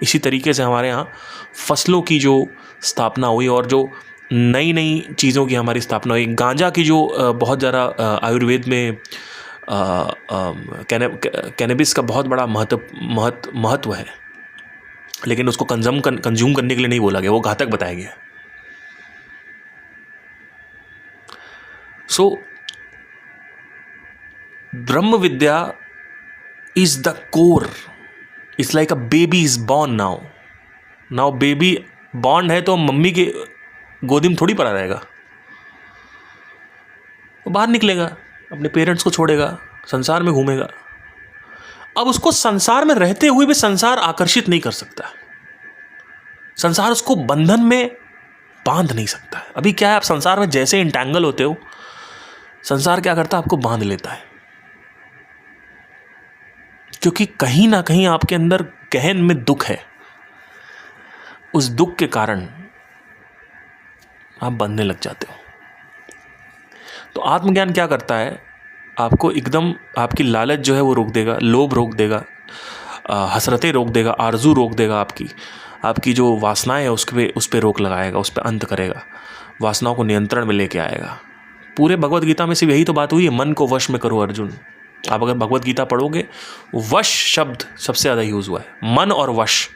इसी तरीके से हमारे यहाँ फसलों की जो स्थापना हुई और जो नई नई चीज़ों की हमारी स्थापना हुई, गांजा की जो बहुत ज़्यादा आयुर्वेद में कैनबिस का बहुत बड़ा महत्व है, लेकिन उसको कंज्यूम करने के लिए नहीं बोला गया, वो घातक बताया गया। सो ब्रह्म विद्या is the core, it's like a baby is born now baby born है तो मम्मी के गोदी में थोड़ी पड़ा रहेगा, वो बाहर निकलेगा, अपने पेरेंट्स को छोड़ेगा, संसार में घूमेगा। अब उसको संसार में रहते हुए भी संसार आकर्षित नहीं कर सकता, संसार उसको बंधन में बांध नहीं सकता है। अभी क्या है, आप संसार में जैसे इंटैंगल होते हो, संसार क्या करता है, आपको बांध लेता है, क्योंकि कहीं ना कहीं आपके अंदर गहन में दुख है। उस दुख के कारण आप बंधने लग जाते हो। तो आत्मज्ञान क्या करता है, आपको एकदम आपकी लालच जो है वो रोक देगा, लोभ रोक देगा, हसरतें रोक देगा, आरजू रोक देगा, आपकी जो वासनाएं है उस पर रोक लगाएगा, उस पर अंत करेगा, वासनाओं को नियंत्रण में लेके आएगा। पूरे भगवत गीता में सिर्फ यही तो बात हुई है, मन को वश में करो अर्जुन। आप अगर भगवत गीता पढ़ोगे, वश शब्द सबसे ज़्यादा यूज़ हुआ है। मन और वश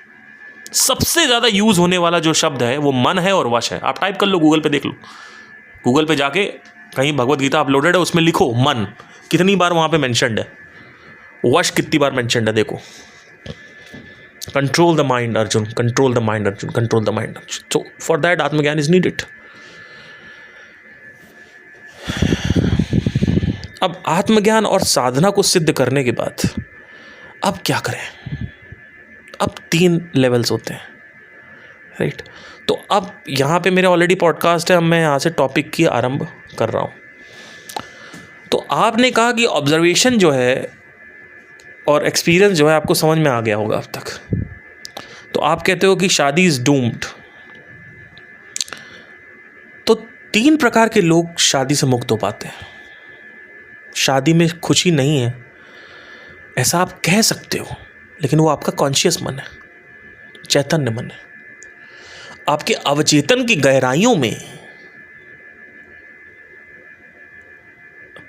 सबसे ज़्यादा यूज़ होने वाला जो शब्द है वो मन है और वश है। आप टाइप कर लो, गूगल पे देख लो, गूगल पे जाके कहीं भगवत गीता अपलोडेड है, उसमें लिखो मन, कितनी बार वहाँ पे मेंशन्ड है, वश कितनी बार मेंशन्ड है, देखो। Control the mind Arjun, control the mind Arjun, control the mind. So for that आत्मज्ञान इज नीडेड। अब आत्मज्ञान और साधना को सिद्ध करने के बाद अब क्या करें? अब 3 लेवल्स होते हैं, राइट? तो अब यहाँ पे मेरे ऑलरेडी पॉडकास्ट है, अब मैं यहाँ से टॉपिक की आरंभ कर रहा हूँ। तो आपने कहा कि ऑब्जर्वेशन जो है और एक्सपीरियंस जो है आपको समझ में आ गया होगा अब तक। तो आप कहते हो कि शादी इज़ डूम्ड। तो 3 प्रकार के लोग शादी से मुक्त हो पाते हैं। शादी में खुशी नहीं है ऐसा आप कह सकते हो, लेकिन वो आपका कॉन्शियस मन है, चैतन्य मन है। आपके अवचेतन की गहराइयों में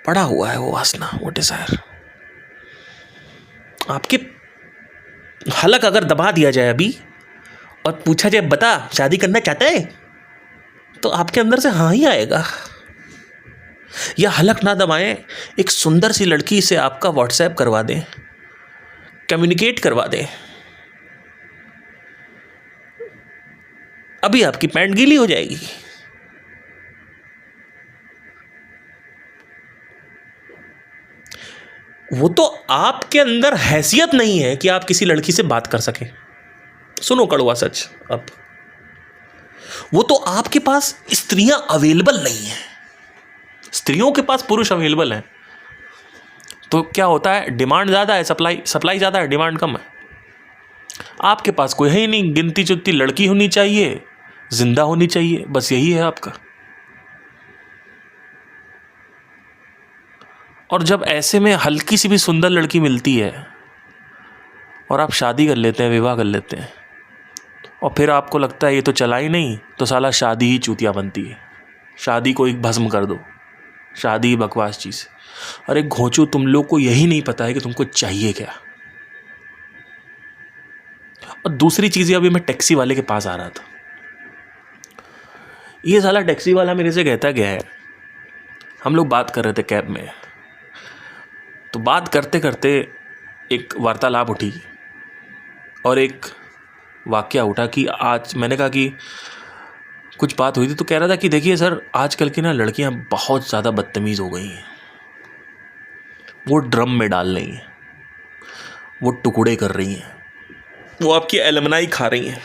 पड़ा हुआ है वो वासना, वो डिजायर। आपके हलक अगर दबा दिया जाए अभी और पूछा जाए बता शादी करना चाहता है, तो आपके अंदर से हाँ ही आएगा। या हलक ना दबाएं, एक सुंदर सी लड़की से आपका व्हाट्सएप करवा दें, कम्युनिकेट करवा दें, अभी आपकी पैंट गीली हो जाएगी। वो तो आपके अंदर हैसियत नहीं है कि आप किसी लड़की से बात कर सकें। सुनो कड़वा सच, अब वो तो आपके पास स्त्रियां अवेलेबल नहीं है। स्त्रियों के पास पुरुष अवेलेबल हैं, तो क्या होता है, डिमांड ज़्यादा है, सप्लाई ज़्यादा है, डिमांड कम है। आपके पास कोई है ही नहीं, गिनती चुनती लड़की होनी चाहिए, जिंदा होनी चाहिए, बस यही है आपका। और जब ऐसे में हल्की सी भी सुंदर लड़की मिलती है और आप शादी कर लेते हैं, विवाह कर लेते हैं, और फिर आपको लगता है ये तो चला ही नहीं, तो साला शादी ही चूतिया बनती है। शादी को एक भस्म कर दो, शादी ही बकवास चीज़। अरे घोंचू, तुम लोग को यही नहीं पता है कि तुमको चाहिए क्या। और दूसरी चीज़, अभी मैं टैक्सी वाले के पास आ रहा था, ये साला टैक्सी वाला मेरे से कहता गया है, हम लोग बात कर रहे थे कैब में, तो बात करते करते एक वार्तालाप उठी और एक वाकया उठा कि आज मैंने कहा कि कुछ बात हुई थी, तो कह रहा था कि देखिए सर, आजकल की ना लड़कियां बहुत ज़्यादा बदतमीज़ हो गई हैं, वो ड्रम में डाल रही हैं, वो टुकड़े कर रही हैं, वो आपकी एलमनाई खा रही हैं।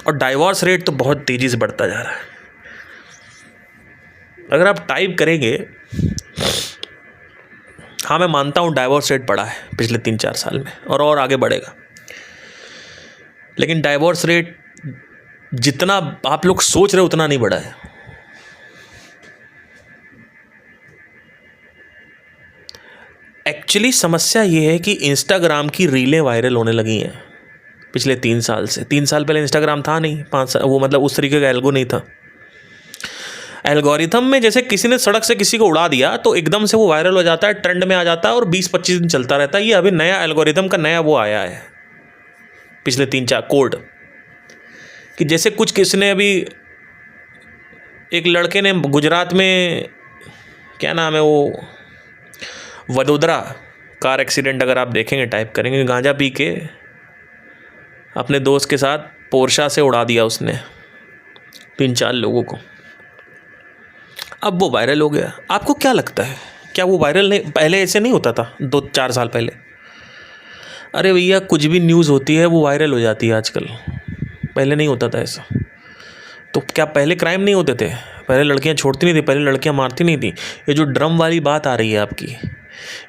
और डाइवोर्स रेट तो बहुत तेज़ी से बढ़ता जा रहा है। अगर आप टाइप करेंगे, हाँ मैं मानता हूँ डाइवोर्स रेट बढ़ा है पिछले 3-4 साल में, और आगे बढ़ेगा, लेकिन डाइवोर्स रेट जितना आप लोग सोच रहे हो उतना नहीं बढ़ा है। एक्चुअली समस्या ये है कि इंस्टाग्राम की रीलें वायरल होने लगी हैं पिछले 3 साल से। 3 साल पहले इंस्टाग्राम था नहीं, 5 साल, वो मतलब उस तरीके का एल्गो नहीं था। एल्गोरिथम में जैसे किसी ने सड़क से किसी को उड़ा दिया तो एकदम से वो वायरल हो जाता है, ट्रेंड में आ जाता है और 20-25 दिन चलता रहता है। ये अभी नया एल्गोरिथम का नया वो आया है पिछले 3-4 कोड, कि जैसे कुछ किसने अभी एक लड़के ने गुजरात में, क्या नाम है वो, वडोदरा कार एक्सीडेंट, अगर आप देखेंगे टाइप करेंगे, गांजा पी के अपने दोस्त के साथ पोर्शा से उड़ा दिया उसने 3-4 लोगों को। अब वो वायरल हो गया। आपको क्या लगता है, क्या वो वायरल नहीं, पहले ऐसे नहीं होता था 2-4 साल पहले? अरे भैया, कुछ भी न्यूज़ होती है वो वायरल हो जाती है आजकल, पहले नहीं होता था ऐसा। तो क्या पहले क्राइम नहीं होते थे? पहले लड़कियां छोड़ती नहीं थी, पहले लड़कियां मारती नहीं थी। ये जो ड्रम वाली बात आ रही है आपकी,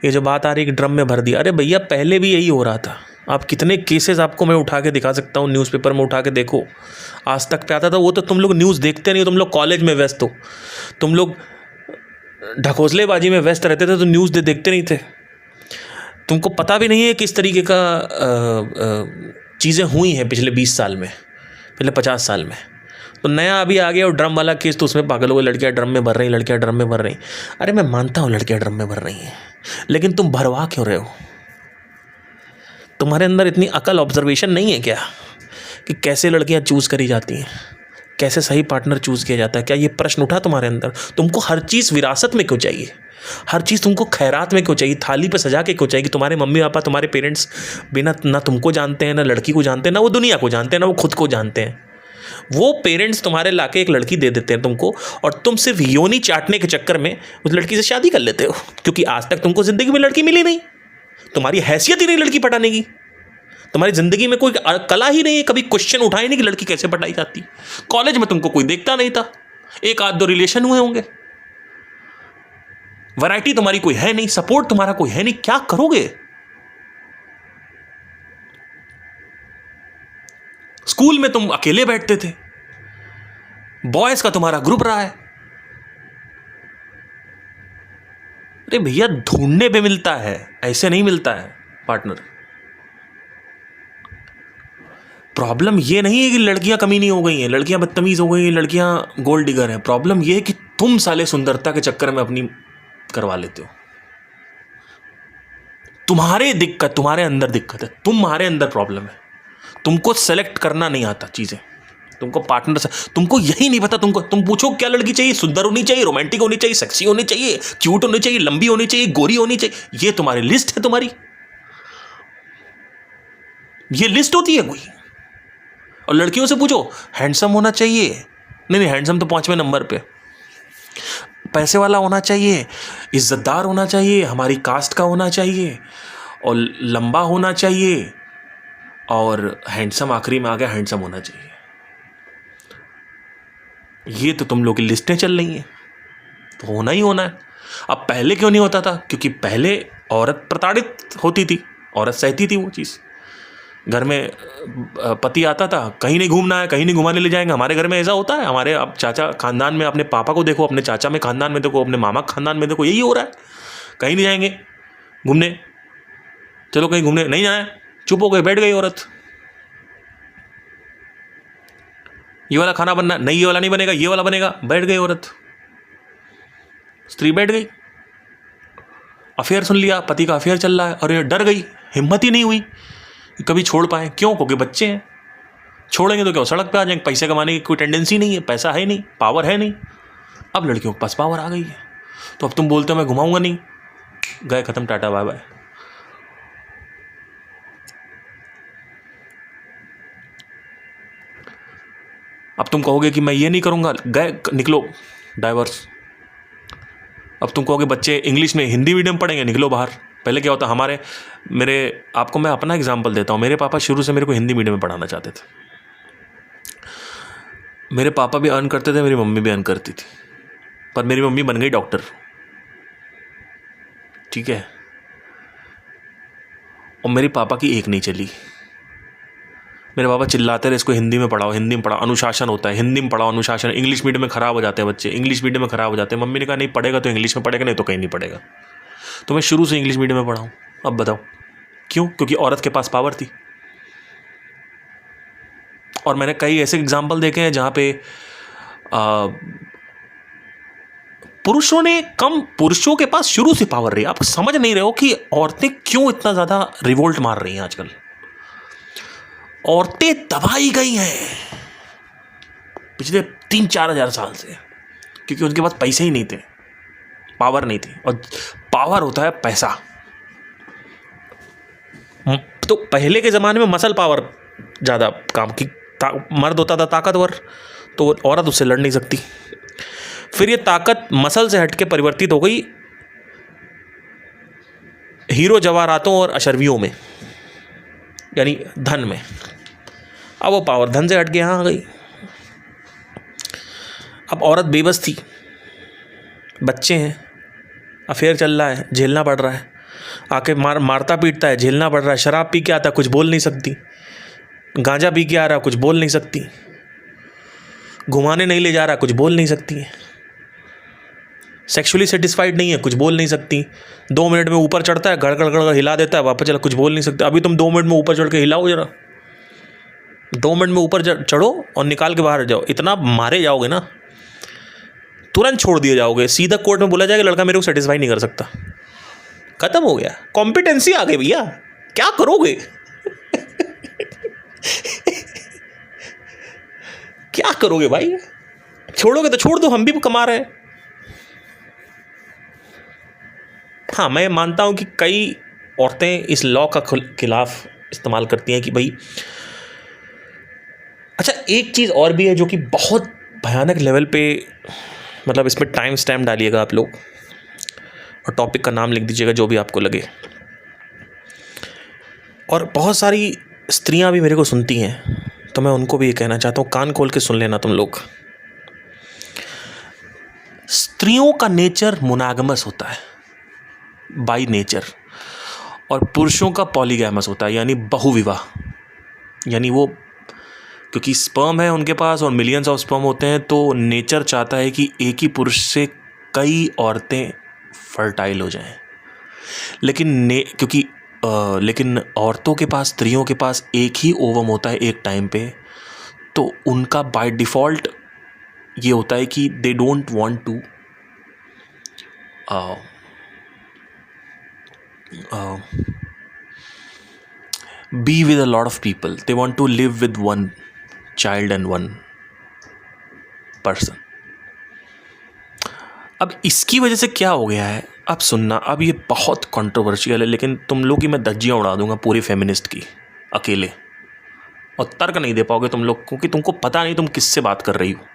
ये जो बात आ रही है कि ड्रम में भर दिया, अरे भैया पहले भी यही हो रहा था। आप कितने केसेस आपको मैं उठा के दिखा सकता हूँ, न्यूज़पेपर में उठा के देखो, आज तक पे आता था। वो तो तुम लोग न्यूज़ देखते नहीं हो, तुम लोग कॉलेज में व्यस्त हो, तुम लोग ढकोसलेबाजी में व्यस्त रहते थे, तो न्यूज़ देखते नहीं थे। तुमको पता भी नहीं है किस तरीके का चीज़ें हुई हैं पिछले 20 साल में, पिछले 50 साल में। तो नया अभी आ गया और ड्रम वाला केस, तो उसमें पागल हो गए, लड़कियां ड्रम में भर रही, लड़कियां ड्रम में भर रही। अरे मैं मानता हूँ लड़कियां ड्रम में भर रही हैं, लेकिन तुम भरवा क्यों रहे हो? तुम्हारे अंदर इतनी अकल, ऑब्जर्वेशन नहीं है क्या कि कैसे लड़कियां चूज़ करी जाती हैं, कैसे सही पार्टनर चूज़ किया जाता है? क्या ये प्रश्न उठा तुम्हारे अंदर? तुमको हर चीज़ विरासत में क्यों चाहिए? हर चीज़ तुमको खैरात में क्यों चाहिए, थाली पे सजा के क्यों चाहिए? कि तुम्हारे मम्मी पापा, तुम्हारे पेरेंट्स बिना ना तुमको जानते हैं, ना लड़की को जानते हैं, ना वो दुनिया को जानते हैं, ना वो खुद को जानते हैं। वो पेरेंट्स तुम्हारे लाके एक लड़की दे देते हैं तुमको, और तुम सिर्फ योनी चाटने के चक्कर में उस लड़की से शादी कर लेते हो, क्योंकि आज तक तुमको ज़िंदगी में लड़की मिली नहीं, तुम्हारी हैसियत ही नहीं लड़की पटाने की, तुम्हारी ज़िंदगी में कोई कला ही नहीं है, कभी क्वेश्चन उठाई नहीं कि लड़की कैसे पटाई जाती। कॉलेज में तुमको कोई देखता नहीं था, 1-2 रिलेशन हुए होंगे, वैरायटी तुम्हारी कोई है नहीं, सपोर्ट तुम्हारा कोई है नहीं, क्या करोगे? स्कूल में तुम अकेले बैठते थे, बॉयज का तुम्हारा ग्रुप रहा है। अरे भैया, ढूंढने पे मिलता है, ऐसे नहीं मिलता है पार्टनर। प्रॉब्लम ये नहीं है कि लड़कियां कमीनी हो गई हैं, लड़कियां बदतमीज हो गई हैं, लड़कियां गोल्ड डिगर हैं। प्रॉब्लम ये है कि तुम साले सुंदरता के चक्कर में अपनी करवा लेते हो। तुम्हारे अंदर दिक्कत है, तुम्हारे अंदर प्रॉब्लम है। तुमको सेलेक्ट करना नहीं आता चीज़ें, तुमको पार्टनर से, तुमको यही नहीं पता। तुम पूछो क्या लड़की चाहिए? सुंदर होनी चाहिए, रोमांटिक होनी चाहिए, सेक्सी होनी चाहिए, क्यूट होनी चाहिए, लंबी होनी चाहिए, गोरी होनी चाहिए, ये तुम्हारी लिस्ट है तुम्हारी। ये लिस्ट होती है कोई? और लड़कियों से पूछो हैंडसम होना चाहिए, नहीं नहीं हैंडसम तो 5वें नंबर पे, पैसे वाला होना चाहिए, इज्जतदार होना चाहिए, हमारी कास्ट का होना चाहिए, और लंबा होना चाहिए, और हैंडसम आखिरी में आ गया, हैंडसम होना चाहिए। ये तो तुम लोग की लिस्टें चल रही हैं, तो होना ही होना है। अब पहले क्यों नहीं होता था? क्योंकि पहले औरत प्रताड़ित होती थी, औरत सहती थी वो चीज़। घर में पति आता था, कहीं नहीं घूमना है, कहीं नहीं घुमाने ले जाएंगे। हमारे घर में ऐसा होता है, हमारे अब चाचा खानदान में, अपने पापा को देखो, अपने चाचा में खानदान में देखो, अपने मामा खानदान में देखो, यही हो रहा है। कहीं नहीं जाएंगे घूमने, चलो कहीं घूमने, नहीं जाए, चुप हो गए, बैठ गई औरत। ये वाला खाना बनना, नहीं ये वाला नहीं बनेगा, ये वाला बनेगा, बैठ गई औरत, स्त्री बैठ गई। अफेयर सुन लिया, पति का अफेयर चल रहा है, और ये डर गई, हिम्मत ही नहीं हुई कि कभी छोड़ पाए। क्यों? क्योंकि बच्चे हैं, छोड़ेंगे तो क्या सड़क पे आ जाएंगे, पैसे कमाने की कोई टेंडेंसी नहीं है, पैसा है नहीं, पावर है नहीं। अब लड़कियों के पास पावर आ गई है, तो अब तुम बोलते हो मैं घुमाऊंगा नहीं, गए, खत्म, टाटा बाय बाय। अब तुम कहोगे कि मैं ये नहीं करूंगा, गए, निकलो, डाइवर्स। अब तुम कहोगे बच्चे इंग्लिश में, हिंदी मीडियम पढ़ेंगे, निकलो बाहर। पहले क्या होता, आपको मैं अपना एग्जांपल देता हूँ। मेरे पापा शुरू से मेरे को हिंदी मीडियम में पढ़ाना चाहते थे। मेरे पापा भी अर्न करते थे, मेरी मम्मी भी अर्न करती थी, पर मेरी मम्मी बन गई डॉक्टर, ठीक है, और मेरे पापा की एक नहीं चली। मेरे पापा चिल्लाते रहे, इसको हिंदी में पढ़ाओ, हिंदी में पढ़ाओ, अनुशासन होता है, हिंदी में पढ़ाओ, अनुशासन। इंग्लिश मीडियम में ख़राब हो जाते हैं बच्चे, इंग्लिश मीडियम में ख़राब हो जाते हैं। मम्मी ने कहा नहीं, पढ़ेगा तो इंग्लिश में पढ़ेगा, नहीं तो कहीं नहीं पढ़ेगा। तो मैं शुरू से इंग्लिश मीडियम में पढ़ाऊँ। अब बताओ क्यों? क्योंकि औरत के पास पावर थी। और मैंने कई ऐसे एग्जाम्पल देखे हैं जहाँ पे पुरुषों के पास शुरू से पावर रही। आप समझ नहीं रहे हो कि औरतें क्यों इतना ज़्यादा रिवोल्ट मार रही हैं आजकल। औरतें दबाई गई हैं पिछले 3-4 हज़ार साल से, क्योंकि उनके पास पैसे ही नहीं थे, पावर नहीं थी। और पावर होता है पैसा। तो पहले के ज़माने में मसल पावर ज़्यादा काम की, मर्द होता था ताकतवर, तो औरत उससे लड़ नहीं सकती। फिर ये ताकत मसल से हटके परिवर्तित हो गई हीरो जवाहरातों और अशर्वियों में, यानी धन में। अब वो पावर धन से हट के यहाँ आ गई। अब औरत बेबस थी, बच्चे हैं, अफेयर चल रहा है, झेलना पड़ रहा है, आके मारता पीटता है, झेलना पड़ रहा है, शराब पी के आता, कुछ बोल नहीं सकती, गांजा पी के आ रहा, कुछ बोल नहीं सकती, घुमाने नहीं ले जा रहा, कुछ बोल नहीं सकती है, सेक्सुअली सेटिस्फाइड नहीं है, कुछ बोल नहीं सकती। 2 मिनट में ऊपर चढ़ता है, गड़गड़ गड़गड़ हिला देता है, वापस चला, कुछ बोल नहीं सकते। अभी तुम 2 मिनट में ऊपर चढ़ के हिलाओ जरा, 2 मिनट में ऊपर चढ़ो और निकाल के बाहर जाओ, इतना मारे जाओगे ना, तुरंत छोड़ दिए जाओगे। सीधा कोर्ट में बोला जाएगा लड़का मेरे को सेटिस्फाई नहीं कर सकता, खत्म हो गया, कॉम्पिटेंसी आ गई भैया, क्या करोगे? क्या करोगे भाई? छोड़ोगे तो छोड़ दो, हम भी कमा रहे हैं। हाँ, मैं मानता हूं कि कई औरतें इस लॉ का खिलाफ इस्तेमाल करती हैं कि भाई, अच्छा एक चीज़ और भी है जो कि बहुत भयानक लेवल पे, मतलब इसमें टाइम स्टैम्प डालिएगा आप लोग और टॉपिक का नाम लिख दीजिएगा, जो भी आपको लगे। और बहुत सारी स्त्रियां भी मेरे को सुनती हैं, तो मैं उनको भी ये कहना चाहता हूँ, कान खोल के सुन लेना तुम लोग। स्त्रियों का नेचर मोनोगामस होता है बाय नेचर, और पुरुषों का पॉलीगैमस होता है, यानी बहुविवाह। यानी वो क्योंकि स्पर्म है उनके पास और मिलियंस ऑफ स्पर्म होते हैं, तो नेचर चाहता है कि एक ही पुरुष से कई औरतें फर्टाइल हो जाएं। लेकिन औरतों के पास, स्त्रियों के पास एक ही ओवम होता है एक टाइम पे, तो उनका बाय डिफ़ॉल्ट ये होता है कि they don't want to be with a lot of people. They want to live with one child and one person. अब इसकी वजह से क्या हो गया है, अब सुनना, अब ये बहुत कंट्रोवर्शियल है, लेकिन तुम लोग की मैं धज्जियाँ उड़ा दूंगा पूरी फेमिनिस्ट की। अकेले, और तर्क नहीं दे पाओगे तुम लोग, क्योंकि तुमको पता नहीं तुम किससे बात कर रही हो।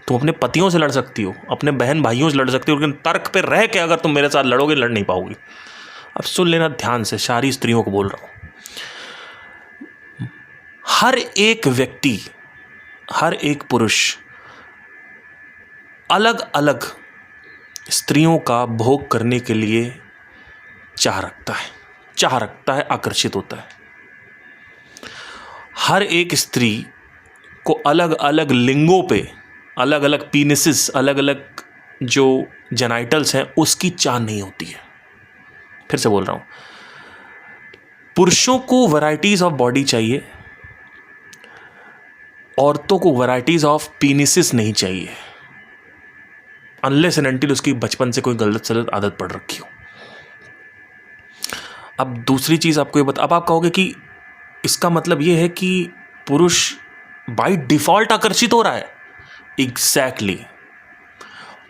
तुम अपने पतियों से लड़ सकती हो, अपने बहन भाइयों से लड़ सकती हो, लेकिन तर्क पे रह के अगर तुम मेरे साथ लड़ोगे, लड़ नहीं पाओगी। अब सुन लेना ध्यान से, सारी स्त्रियों को बोल रहा हूं। हर एक व्यक्ति, हर एक पुरुष अलग अलग स्त्रियों का भोग करने के लिए चाह रखता है, आकर्षित होता है। हर एक स्त्री को अलग अलग लिंगों पे, अलग अलग पीनिसेस, अलग अलग जो जेनाइटल्स हैं, उसकी चाह नहीं होती है। फिर से बोल रहा हूं, पुरुषों को वैरायटीज ऑफ बॉडी चाहिए, औरतों को वैरायटीज ऑफ पीनिसेस नहीं चाहिए, अनलेस एंड अनटिल उसकी बचपन से कोई गलत सलत आदत पड़ रखी हो। अब दूसरी चीज आपको ये अब आप कहोगे कि इसका मतलब ये है कि पुरुष बाय डिफॉल्ट आकर्षित हो रहा है। एग्जैक्टली,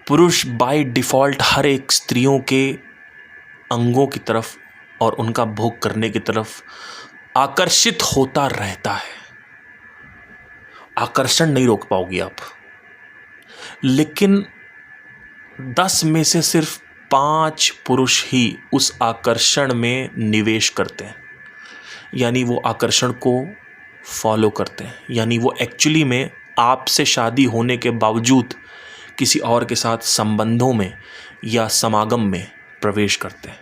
पुरुष बाय डिफॉल्ट हर एक स्त्रियों के अंगों की तरफ और उनका भोग करने की तरफ आकर्षित होता रहता है। आकर्षण नहीं रोक पाओगी आप, लेकिन 10 में से सिर्फ 5 पुरुष ही उस आकर्षण में निवेश करते हैं, यानी वो आकर्षण को फॉलो करते हैं, यानी वो एक्चुअली में आपसे शादी होने के बावजूद किसी और के साथ संबंधों में या समागम में प्रवेश करते हैं।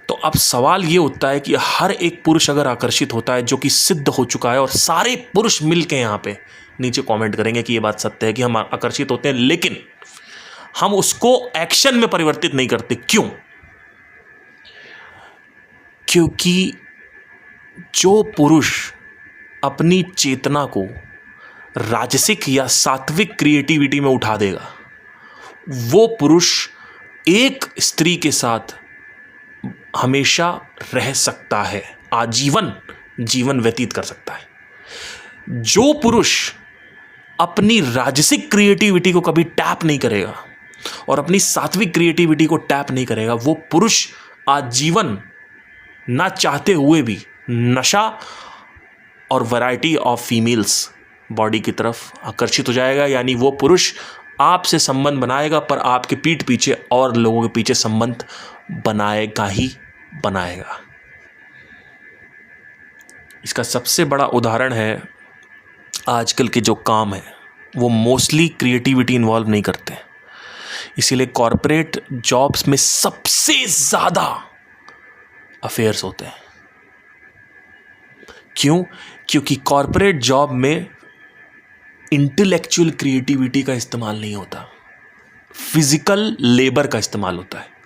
तो अब सवाल ये उठता है कि हर एक पुरुष अगर आकर्षित होता है, जो कि सिद्ध हो चुका है, और सारे पुरुष मिलके यहाँ पे नीचे कमेंट करेंगे कि ये बात सत्य है कि हम आकर्षित होते हैं, लेकिन हम उसको एक्शन में परिवर्तित नहीं करते। क्यों? क्योंकि जो पुरुष अपनी चेतना को राजसिक या सात्विक क्रिएटिविटी में उठा देगा, वो पुरुष एक स्त्री के साथ हमेशा रह सकता है, आजीवन जीवन व्यतीत कर सकता है। जो पुरुष अपनी राजसिक क्रिएटिविटी को कभी टैप नहीं करेगा और अपनी सात्विक क्रिएटिविटी को टैप नहीं करेगा, वो पुरुष आजीवन ना चाहते हुए भी नशा और वैरायटी ऑफ फीमेल्स बॉडी की तरफ आकर्षित हो जाएगा। यानी वो पुरुष आपसे संबंध बनाएगा, पर आपके पीठ पीछे और लोगों के पीछे संबंध बनाएगा ही बनाएगा। इसका सबसे बड़ा उदाहरण है आजकल के जो काम है, वो मोस्टली क्रिएटिविटी इन्वॉल्व नहीं करते हैं। इसीलिए कॉरपोरेट जॉब्स में सबसे ज़्यादा अफेयर्स होते हैं। क्यों? क्योंकि कॉरपोरेट जॉब में इंटेलेक्चुअल क्रिएटिविटी का इस्तेमाल नहीं होता, फिजिकल लेबर का इस्तेमाल होता है।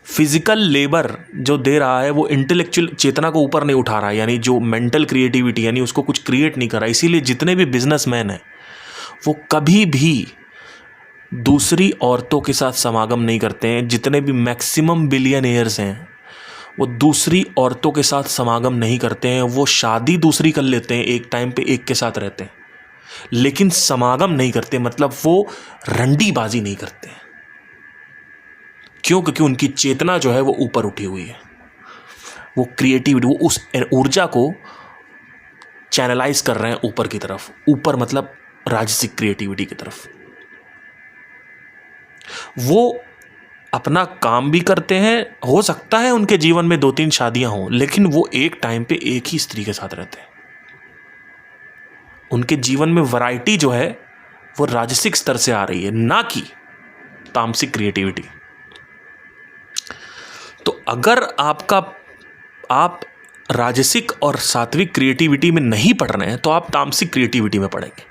फिजिकल लेबर जो दे रहा है वो इंटेलेक्चुअल चेतना को ऊपर नहीं उठा रहा है, यानी जो मेंटल क्रिएटिविटी, यानी उसको कुछ क्रिएट नहीं कर रहा। इसीलिए जितने भी बिजनेसमैन हैं वो कभी भी दूसरी औरतों के साथ समागम नहीं करते हैं। जितने भी मैक्सिमम बिलियनियर्स हैं वो दूसरी औरतों के साथ समागम नहीं करते हैं। वो शादी दूसरी कर लेते हैं, एक टाइम पे एक के साथ रहते हैं, लेकिन समागम नहीं करते, मतलब वो रंडीबाजी नहीं करते हैं। क्यों? क्योंकि उनकी चेतना जो है वो ऊपर उठी हुई है। वो क्रिएटिविटी, वो उस ऊर्जा को चैनलाइज कर रहे हैं ऊपर की तरफ। ऊपर मतलब राजसिक क्रिएटिविटी की तरफ। वो अपना काम भी करते हैं। हो सकता है उनके जीवन में 2-3 शादियां हों, लेकिन वो एक टाइम पे एक ही स्त्री के साथ रहते हैं। उनके जीवन में वैरायटी जो है वो राजसिक स्तर से आ रही है, ना कि तामसिक क्रिएटिविटी। तो अगर आप राजसिक और सात्विक क्रिएटिविटी में नहीं पढ़ रहे हैं, तो आप तामसिक क्रिएटिविटी में पढ़ेंगे।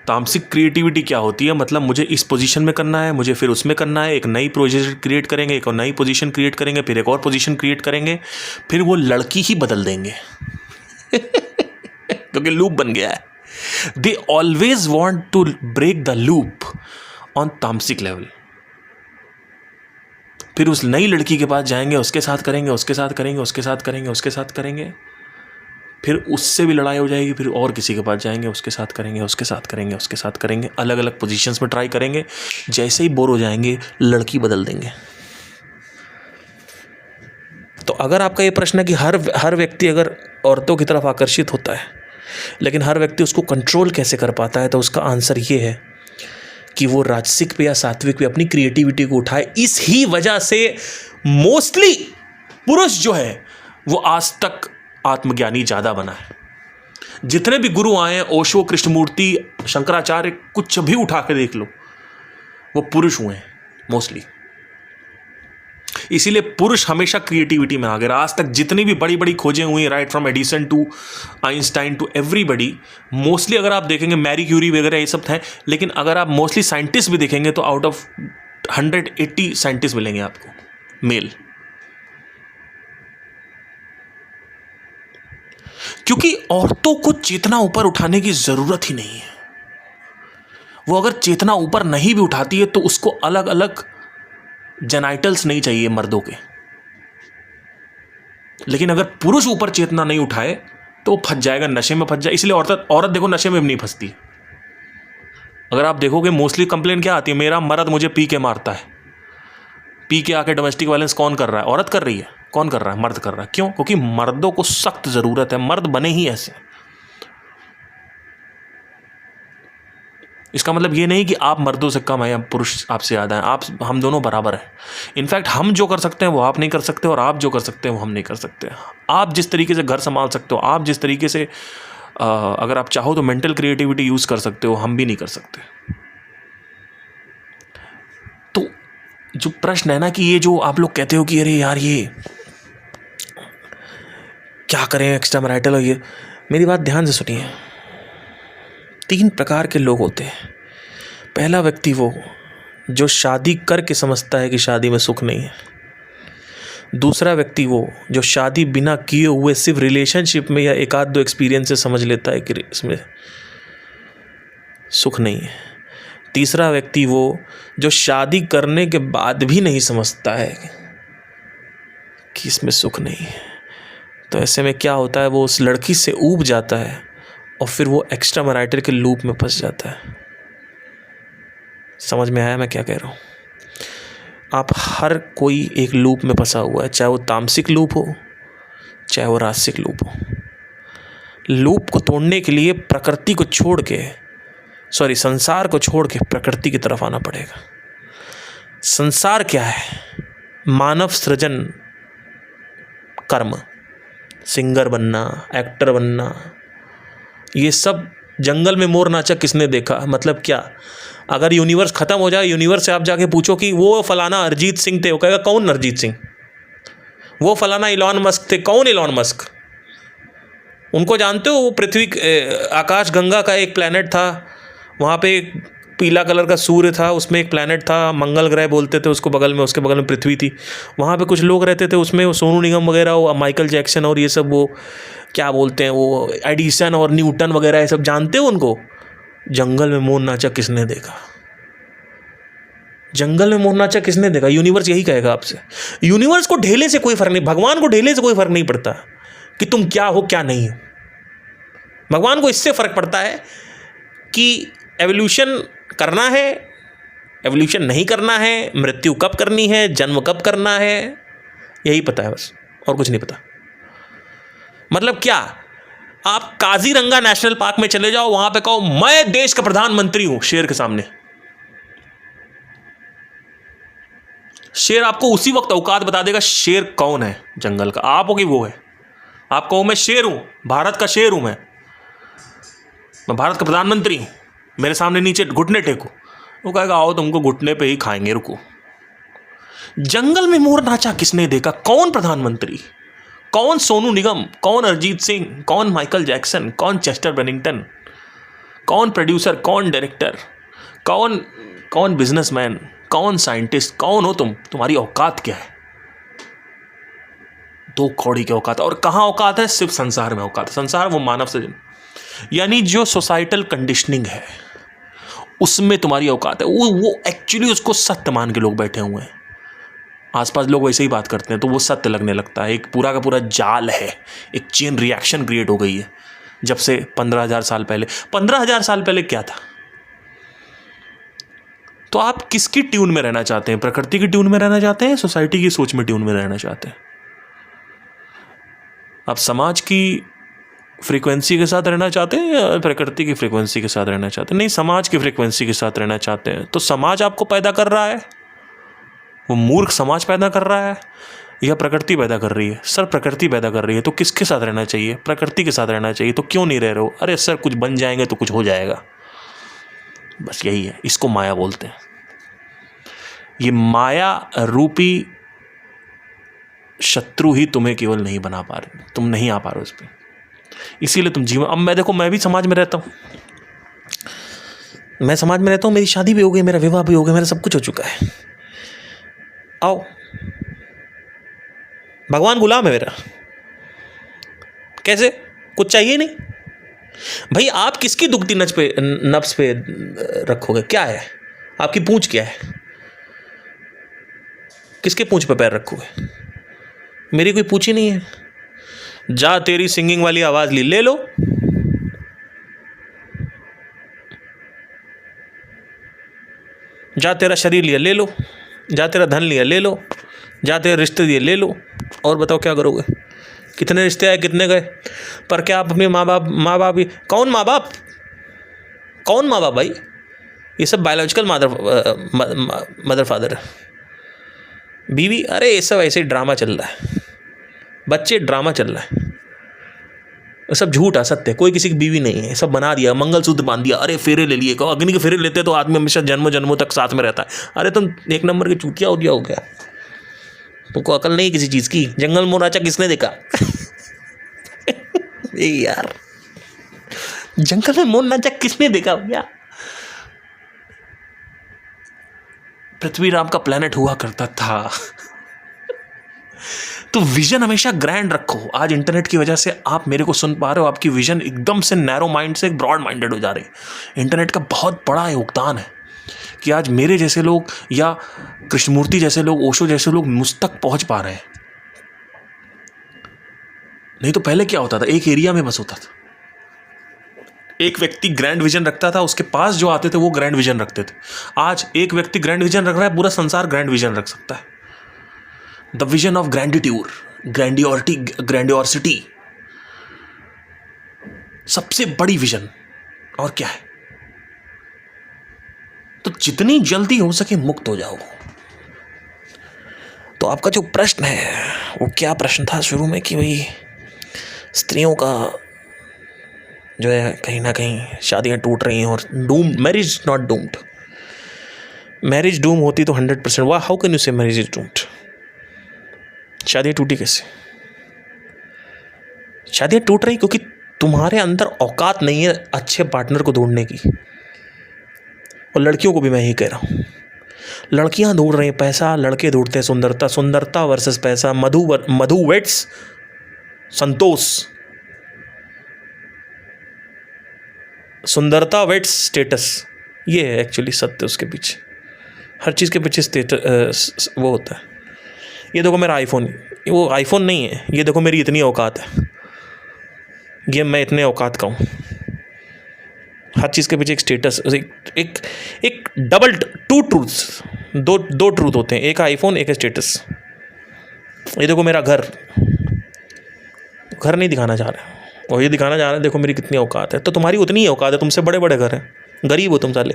तामसिक क्रिएटिविटी क्या होती है? मतलब मुझे इस पोजीशन में करना है, मुझे फिर उसमें करना है। एक नई पोजीशन क्रिएट करेंगे, एक और नई पोजीशन क्रिएट करेंगे, फिर एक और पोजीशन क्रिएट करेंगे, फिर वो लड़की ही बदल देंगे क्योंकि लूप बन गया है। They always want to break the loop on तामसिक लेवल। फिर उस नई लड़की के पास जाएंगे, उसके साथ करेंगे, उसके साथ करेंगे, उसके साथ करेंगे, उसके साथ करेंगे, फिर उससे भी लड़ाई हो जाएगी। फिर और किसी के पास जाएंगे, उसके साथ करेंगे, उसके साथ करेंगे, उसके साथ करेंगे। अलग अलग पोजीशंस में ट्राई करेंगे। जैसे ही बोर हो जाएंगे, लड़की बदल देंगे। तो अगर आपका ये प्रश्न है कि हर व्यक्ति अगर औरतों की तरफ आकर्षित होता है लेकिन हर व्यक्ति उसको कंट्रोल कैसे कर पाता है, तो उसका आंसर ये है कि वो राजसिक पे या सात्विक पे अपनी क्रिएटिविटी को उठाए। इस ही वजह से मोस्टली पुरुष जो है वो आज तक आत्मज्ञानी ज़्यादा बना है। जितने भी गुरु आए हैं, ओशो, कृष्णमूर्ति, शंकराचार्य, कुछ भी उठा के देख लो, वो पुरुष हुए हैं मोस्टली। इसीलिए पुरुष हमेशा क्रिएटिविटी में आगे रहा। आज तक जितनी भी बड़ी बड़ी खोजें हुई, right from Edison to Einstein to everybody, mostly अगर आप देखेंगे मैरी क्यूरी वगैरह ये सब हैं, लेकिन अगर आप मोस्टली साइंटिस्ट भी देखेंगे तो आउट ऑफ 180 साइंटिस्ट मिलेंगे आपको मेल। क्योंकि औरतों को चेतना ऊपर उठाने की जरूरत ही नहीं है। वो अगर चेतना ऊपर नहीं भी उठाती है तो उसको अलग अलग जेनाइटल्स नहीं चाहिए मर्दों के। लेकिन अगर पुरुष ऊपर चेतना नहीं उठाए तो वो फंस जाएगा, नशे में फंस जाए। इसलिए औरत देखो नशे में भी नहीं फंसती। अगर आप देखोगे मोस्टली कंप्लेन क्या आती है, मेरा मर्द मुझे पी के मारता है। पी के आके डोमेस्टिक वायलेंस कौन कर रहा है? औरत कर रही है। कौन कर रहा है? मर्द कर रहा है। क्यों? क्योंकि मर्दों को सख्त जरूरत है, मर्द बने ही ऐसे। इसका मतलब ये नहीं कि आप मर्दों से कम है या पुरुष आपसे ज़्यादा है। हम दोनों बराबर हैं। इनफैक्ट हम जो कर सकते हैं वो आप नहीं कर सकते, और आप जो कर सकते हैं वो हम नहीं कर सकते। आप जिस तरीके से घर संभाल सकते हो, आप जिस तरीके से अगर आप चाहो तो मेंटल क्रिएटिविटी यूज़ कर सकते हो, हम भी नहीं कर सकते। तो जो प्रश्न है ना कि ये जो आप लोग कहते हो कि अरे यार ये क्या करें एक्स्ट्रा मैरिटल, और ये, मेरी बात ध्यान से सुनिए। 3 प्रकार के लोग होते हैं। पहला व्यक्ति वो जो शादी करके समझता है कि शादी में सुख नहीं है। दूसरा व्यक्ति वो जो शादी बिना किए हुए सिर्फ रिलेशनशिप में या एक आध 2 एक्सपीरियंस से समझ लेता है कि इसमें सुख नहीं है। तीसरा व्यक्ति वो जो शादी करने के बाद भी नहीं समझता है कि इसमें सुख नहीं है। तो ऐसे में क्या होता है, वो उस लड़की से ऊब जाता है और फिर वो एक्स्ट्रा मैरिटल के लूप में फंस जाता है। समझ में आया मैं क्या कह रहा हूँ? आप हर कोई एक लूप में फंसा हुआ है, चाहे वो तामसिक लूप हो चाहे वो राजसिक लूप हो। लूप को तोड़ने के लिए प्रकृति को छोड़ के, संसार को छोड़ के प्रकृति की तरफ आना पड़ेगा। संसार क्या है? मानव सृजन कर्म, सिंगर बनना, एक्टर बनना, ये सब। जंगल में मोर नाचा किसने देखा? मतलब क्या? अगर यूनिवर्स खत्म हो जाए, यूनिवर्स से आप जाके पूछो कि वो फलाना अरिजीत सिंह थे, वो कहेगा कौन अरिजीत सिंह? वो फलाना इलॉन मस्क थे, कौन इलॉन मस्क? उनको जानते हो? वो पृथ्वी, आकाश गंगा का एक प्लैनेट था, वहाँ पे एक पीला कलर का सूर्य था, उसमें एक प्लैनेट था, मंगल ग्रह बोलते थे उसको, बगल में, उसके बगल में पृथ्वी थी। वहाँ पे कुछ लोग रहते थे, उसमें वो सोनू निगम वगैरह, वो माइकल जैक्सन और ये सब, वो क्या बोलते हैं, वो एडिसन और न्यूटन वगैरह, ये सब जानते हो उनको? जंगल में मोर नाचा किसने देखा? जंगल में मोर नाचा किसने देखा? यूनिवर्स यही कहेगा आपसे। यूनिवर्स को ढेले से कोई फर्क नहीं, भगवान को ढेले से कोई फर्क नहीं पड़ता कि तुम क्या हो क्या नहीं हो। भगवान को इससे फर्क पड़ता है कि एवोल्यूशन करना है, एवोल्यूशन नहीं करना है, मृत्यु कब करनी है, जन्म कब करना है, यही पता है बस, और कुछ नहीं पता। मतलब क्या? आप काजीरंगा नेशनल पार्क में चले जाओ, वहां पे कहो मैं देश का प्रधानमंत्री हूं, शेर के सामने। शेर आपको उसी वक्त औकात बता देगा शेर कौन है जंगल का। आप हो कि वो है? आप कहो मैं शेर हूं, भारत का शेर हूं, मैं भारत का प्रधानमंत्री हूं, मेरे सामने नीचे घुटने टेको, वो कहेगा आओ तुमको घुटने पे ही खाएंगे, रुको। जंगल में मोर नाचा किसने देखा? कौन प्रधानमंत्री? कौन सोनू निगम? कौन अरिजीत सिंह? कौन माइकल जैक्सन? कौन चेस्टर बेनिंगटन? कौन प्रोड्यूसर? कौन डायरेक्टर? कौन बिजनेसमैन? कौन साइंटिस्ट? कौन हो तुम? तुम्हारी औकात क्या है? 2 कौड़ी की औकात। और कहाँ औकात है? सिर्फ संसार में औकात है। संसार वो मानव सृजन, यानी जो सोसाइटल कंडीशनिंग है उसमें तुम्हारी औकात है। वो एक्चुअली उसको सत्य मान के लोग बैठे हुए हैं। आसपास लोग वैसे ही बात करते हैं तो वो सत्य लगने लगता है। एक पूरा का पूरा जाल है, एक चेन रिएक्शन क्रिएट हो गई है जब से 15,000 साल पहले। 15,000 साल पहले क्या था? तो आप किसकी ट्यून में रहना चाहते हैं? प्रकृति की ट्यून में रहना चाहते हैं, सोसाइटी की सोच में ट्यून में रहना चाहते हैं? आप समाज की फ्रीक्वेंसी के साथ रहना चाहते हैं या प्रकृति की फ्रीक्वेंसी के साथ रहना चाहते हैं? नहीं, समाज की फ्रीक्वेंसी के साथ रहना चाहते हैं। तो समाज आपको पैदा कर रहा है, वो मूर्ख समाज पैदा कर रहा है या प्रकृति पैदा कर रही है? सर प्रकृति पैदा कर रही है। तो किसके साथ रहना चाहिए? प्रकृति के साथ रहना चाहिए। तो क्यों नहीं रह रहे हो? अरे सर कुछ बन जाएंगे तो कुछ हो जाएगा, बस यही है। इसको माया बोलते हैं। ये माया रूपी शत्रु ही तुम्हें केवल नहीं बना पा रहे, तुम नहीं आ पा रहे हो इस पर, इसीलिए तुम जीवन। अब मैं देखो, मैं भी समाज में रहता हूँ, मैं समाज में रहता हूँ, मेरी शादी भी हो गई, मेरा विवाह भी हो गया, मेरा सब कुछ हो चुका है। आओ, भगवान गुलाम है मेरा। कैसे? कुछ चाहिए नहीं भाई। आप किसकी दुखती नब्ज पे रखोगे? क्या है आपकी पूंछ? क्या है? किसके पूंछ पे पैर रखोगे? मेरी कोई पूंछ ही नहीं है। जा तेरी सिंगिंग वाली आवाज ले लो, जा तेरा शरीर लिया ले लो, जा तेरा धन लिया ले लो, जा तेरे रिश्ते दिए ले लो, और बताओ क्या करोगे? कितने रिश्ते आए, कितने गए? पर क्या आप अपने माँ बाप ही? कौन माँ बाप? कौन माँ बाप भाई? ये सब बायोलॉजिकल मदर फादर है। बीवी, अरे ये सब ऐसे ड्रामा चल रहा है, बच्चे ड्रामा चल रहा है, ये सब झूठ असत्य है। कोई किसी की बीवी नहीं है, सब बना दिया, मंगलसूत्र बांध दिया, अरे फेरे ले लिए। अग्नि के फेरे लेते तो आदमी हमेशा जन्मों जन्मों तक साथ में रहता है। अरे तुम एक नंबर के चूतिया हो गया, तुमको अकल नहीं किसी चीज की। जंगल में राजा किसने देखा? यार, जंगल में मोर नाचा किसने देखा भैया? पृथ्वीराम का प्लेनेट हुआ करता था। तो विजन हमेशा ग्रैंड रखो। आज इंटरनेट की वजह से आप मेरे को सुन पा रहे हो, आपकी विजन एकदम से नैरो माइंड से ब्रॉड माइंडेड हो जा रही है। इंटरनेट का बहुत बड़ा योगदान है कि आज मेरे जैसे लोग या कृष्णमूर्ति जैसे लोग, ओशो जैसे लोग मुझ तक पहुंच पा रहे हैं। नहीं तो पहले क्या होता था? एक एरिया में बस होता था, एक व्यक्ति ग्रैंड विजन रखता था, उसके पास जो आते थे वो ग्रैंड विजन रखते थे। आज एक व्यक्ति ग्रैंड विजन रख रहा है, पूरा संसार ग्रैंड विजन रख सकता है। द विजन ऑफ ग्रैंडिट्यूड, ग्रैंडियोसिटी, सबसे बड़ी विजन। और क्या है? तो जितनी जल्दी हो सके मुक्त हो जाओ। तो आपका जो प्रश्न है वो क्या प्रश्न था शुरू में कि भाई स्त्रियों का जो है कहीं ना कहीं शादियां टूट रही हैं और marriage not doomed. Marriage Doom होती तो 100%। वाह, हाउ कैन यू से मैरिज इज डूम्ड? शादियां टूटी कैसे? शादियां टूट रही क्योंकि तुम्हारे अंदर औकात नहीं है अच्छे पार्टनर को ढूंढने की। और लड़कियों को भी मैं यही कह रहा हूँ, लड़कियां ढूंढ रही हैं पैसा, लड़के ढूंढते हैं सुंदरता। सुंदरता वर्सेस पैसा, मधु वेट्स संतोष, सुंदरता वेट्स स्टेटस। ये है एक्चुअली सत्य उसके पीछे। हर चीज़ के पीछे स्टेटस वो होता है। ये देखो मेरा आईफोन, वो आईफोन नहीं है, ये देखो मेरी इतनी औकात है, ये मैं इतने औकात का हूँ। हर चीज़ के पीछे एक स्टेटस, एक डबल टू ट्रूथ्स, दो ट्रूथ होते हैं, एक आईफोन एक स्टेटस। ये देखो मेरा घर नहीं दिखाना चाह रहा है, और ये दिखाना चाह रहा है देखो मेरी कितनी औकात है। तो तुम्हारी उतनी ही औकात है, तुमसे बड़े बड़े घर हैं, गरीब हो तुम साले।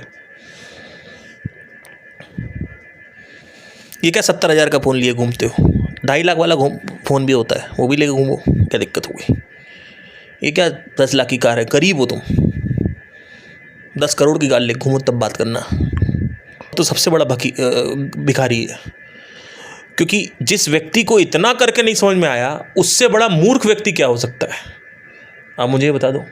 ये क्या 70,000 का फ़ोन लिए घूमते हो? 2.5 लाख वाला फ़ोन भी होता है, वो भी लेके घूमो, क्या दिक्कत हो गई? ये क्या 10 लाख की कार है? गरीब हो तुम, 10 करोड़ की कार लेके घूमो तब बात करना। तो सबसे बड़ा भिखारी है, क्योंकि जिस व्यक्ति को इतना करके नहीं समझ में आया, उससे बड़ा मूर्ख व्यक्ति क्या हो सकता है? आप मुझे ये बता दो,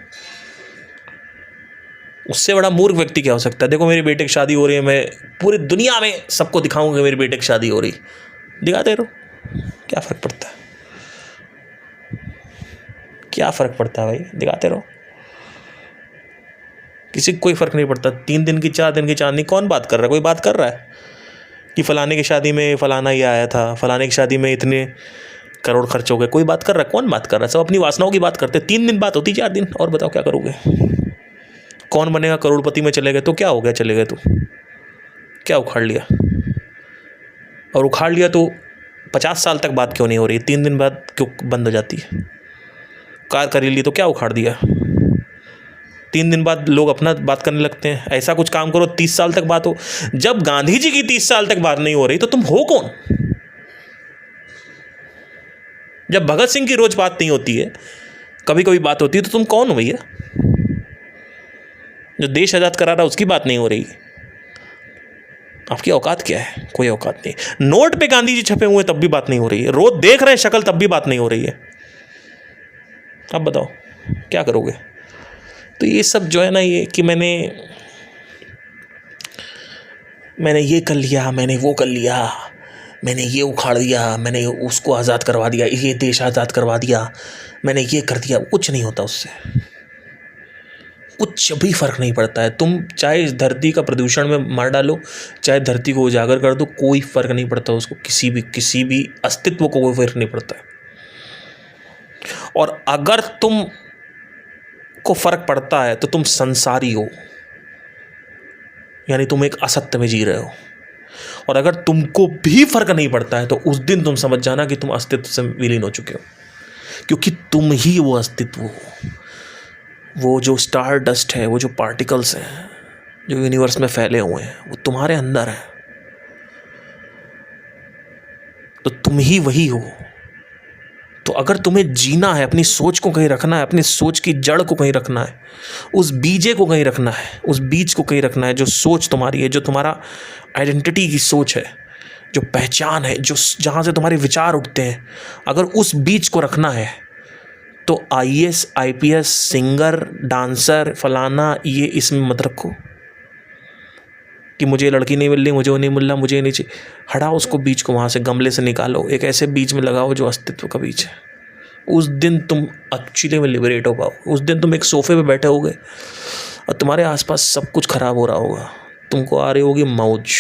उससे बड़ा मूर्ख व्यक्ति क्या हो सकता है? देखो मेरी बेटे की शादी हो रही है, मैं पूरी दुनिया में सबको दिखाऊंगा मेरी बेटे की शादी हो रही। दिखाते रहो, क्या फ़र्क पड़ता है? क्या फ़र्क पड़ता है भाई? दिखाते रहो, किसी को कोई फ़र्क नहीं पड़ता। 3 दिन की 4 दिन की चांदनी कौन बात कर रहा है? कोई बात कर रहा है कि फ़लाने की शादी में फ़लाना ये आया था, फ़लाने की शादी में इतने करोड़ खर्च हो गए? कोई बात कर रहा है? कौन बात कर रहा है? सब अपनी वासनाओं की बात करते हैं। 3 दिन बात होती, 4 दिन। और बताओ क्या करोगे? कौन बनेगा? करोड़पति में चले गए तो क्या हो गया? चले गए तो क्या उखाड़ लिया? और उखाड़ लिया तो 50 साल तक बात क्यों नहीं हो रही? 3 दिन बाद क्यों बंद हो जाती है? कार खरीद ली तो क्या उखाड़ दिया, 3 दिन बाद लोग अपना बात करने लगते हैं। ऐसा कुछ काम करो 30 साल तक बात हो। जब गांधी जी की 30 साल तक बात नहीं हो रही तो तुम हो कौन? जब भगत सिंह की रोज बात नहीं होती है, कभी कभी बात होती है, तो तुम कौन हो भैया? जो देश आजाद करा रहा उसकी बात नहीं हो रही, आपकी औकात क्या है? कोई औकात नहीं। नोट पे गांधी जी छपे हुए तब भी बात नहीं हो रही है, रोज देख रहे हैं शक्ल तब भी बात नहीं हो रही है। अब बताओ क्या करोगे? तो ये सब जो है ना, ये कि मैंने ये कर लिया, मैंने वो कर लिया, मैंने ये उखाड़ दिया, मैंने उसको आज़ाद करवा दिया, ये देश आज़ाद करवा दिया, मैंने ये कर दिया, कुछ नहीं होता उससे, कुछ भी फर्क नहीं पड़ता है। तुम चाहे इस धरती का प्रदूषण में मार डालो, चाहे धरती को उजागर कर दो, कोई फर्क नहीं पड़ता उसको, किसी भी अस्तित्व को कोई फर्क नहीं पड़ता है। और अगर तुम को फर्क पड़ता है तो तुम संसारी हो, यानी तुम एक असत्य में जी रहे हो। और अगर तुमको भी फर्क नहीं पड़ता है तो उस दिन तुम समझ जाना कि तुम अस्तित्व से विलीन हो चुके हो, क्योंकि तुम ही वो अस्तित्व हो। वो जो स्टार डस्ट है, वो जो पार्टिकल्स हैं जो यूनिवर्स में फैले हुए हैं, वो तुम्हारे अंदर है। तो तुम ही वही हो। तो अगर तुम्हें जीना है, अपनी सोच को कहीं रखना है, अपनी सोच की जड़ को कहीं रखना है, उस बीजे को कहीं रखना है, उस बीज को कहीं रखना है, जो सोच तुम्हारी है, जो तुम्हारा आइडेंटिटी की सोच है, जो पहचान है, जो जहाँ से तुम्हारे विचार उठते हैं, अगर उस बीज को रखना है तो IAS IPS सिंगर डांसर फलाना ये इसमें मत रखो कि मुझे लड़की नहीं मिल रही, मुझे वो नहीं मिल रहा, मुझे नहीं चाहिए। हटाओ उसको, बीज को वहाँ से गमले से निकालो, एक ऐसे बीज में लगाओ जो अस्तित्व का बीज है। उस दिन तुम एक्चुअली में लिबरेट हो पाओ। उस दिन तुम एक सोफे पे बैठे होगे और तुम्हारे आसपास सब कुछ खराब हो रहा होगा, तुमको आ रही होगी मौज,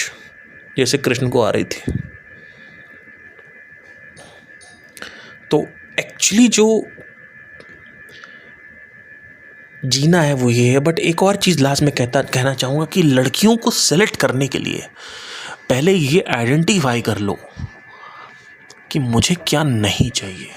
जैसे कृष्ण को आ रही थी। तो एक्चुअली जो जीना है वो ये है। बट एक और चीज़ लास्ट में कहना चाहूँगा कि लड़कियों को सेलेक्ट करने के लिए पहले ये आइडेंटिफाई कर लो कि मुझे क्या नहीं चाहिए।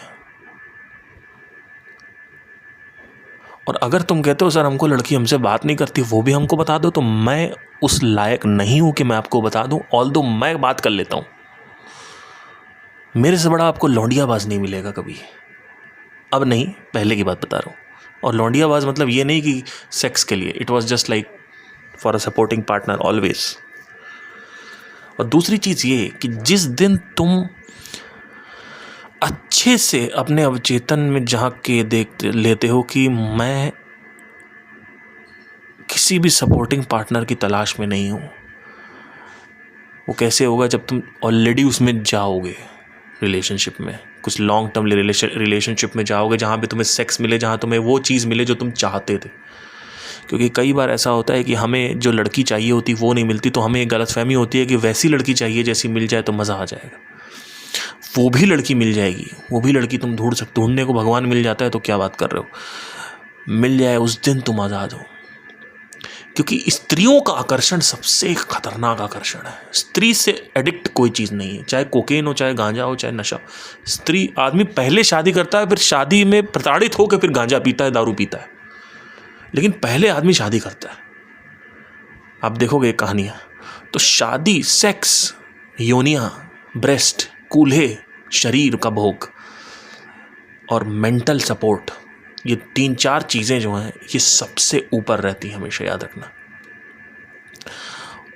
और अगर तुम कहते हो सर हमको लड़की हमसे बात नहीं करती, वो भी हमको बता दो, तो मैं उस लायक नहीं हूँ कि मैं आपको बता दूँ। ऑल्दो मैं बात कर लेता हूँ, मेरे से बड़ा आपको लौंडियाबाज नहीं मिलेगा कभी। अब नहीं, पहले की बात बता रहा हूँ। और लौंडियाबाज मतलब ये नहीं कि सेक्स के लिए, it was just like for a supporting partner always. और दूसरी चीज़ ये कि जिस दिन तुम अच्छे से अपने अवचेतन में झांक के देख लेते हो कि मैं किसी भी सपोर्टिंग पार्टनर की तलाश में नहीं हूँ, वो कैसे होगा? जब तुम ऑलरेडी उसमें जाओगे, रिलेशनशिप में, कुछ लॉन्ग टर्म रिलेशनशिप में जाओगे, जहाँ पे तुम्हें सेक्स मिले, जहाँ तुम्हें वो चीज़ मिले जो तुम चाहते थे। क्योंकि कई बार ऐसा होता है कि हमें जो लड़की चाहिए होती वो नहीं मिलती, तो हमें एक गलतफहमी होती है कि वैसी लड़की चाहिए जैसी मिल जाए तो मज़ा आ जाएगा। वो भी लड़की मिल जाएगी, वो भी लड़की तुम ढूंढने को भगवान मिल जाता है तो क्या बात कर रहे हो, मिल जाए उस दिन तुम आज़ाद हो। क्योंकि स्त्रियों का आकर्षण सबसे खतरनाक आकर्षण है। स्त्री से एडिक्ट कोई चीज़ नहीं है, चाहे कोकेन हो, चाहे गांजा हो, चाहे नशा। स्त्री, आदमी पहले शादी करता है, फिर शादी में प्रताड़ित होकर फिर गांजा पीता है, दारू पीता है, लेकिन पहले आदमी शादी करता है। आप देखोगे कहानियाँ, तो शादी, सेक्स, योनियाँ, ब्रेस्ट, कूल्हे, शरीर का भोग और मेंटल सपोर्ट, ये 3-4 चीज़ें जो हैं ये सबसे ऊपर रहती हैं, हमेशा याद रखना।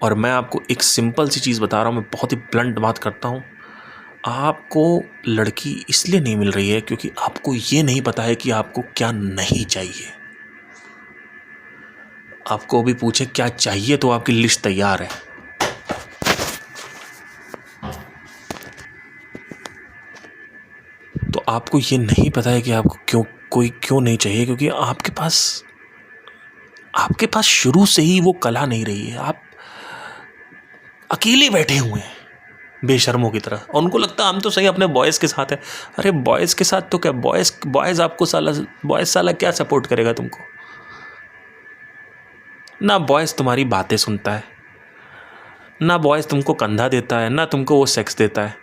और मैं आपको एक सिंपल सी चीज़ बता रहा हूँ, मैं बहुत ही ब्लंट बात करता हूँ। आपको लड़की इसलिए नहीं मिल रही है क्योंकि आपको ये नहीं पता है कि आपको क्या नहीं चाहिए। आपको अभी पूछे क्या चाहिए तो आपकी लिस्ट तैयार है। तो आपको ये नहीं पता है कि आपको क्यों नहीं चाहिए, क्योंकि आपके पास शुरू से ही वो कला नहीं रही है। आप अकेले बैठे हुए हैं बेशर्मों की तरह, और उनको लगता है हम तो सही अपने बॉयज़ के साथ हैं। अरे बॉयज़ के साथ तो क्या, बॉयज़ आपको साला क्या सपोर्ट करेगा तुमको? ना बॉयज़ तुम्हारी बातें सुनता है, ना बॉयज़ तुमको कंधा देता है, ना तुमको वो सेक्स देता है,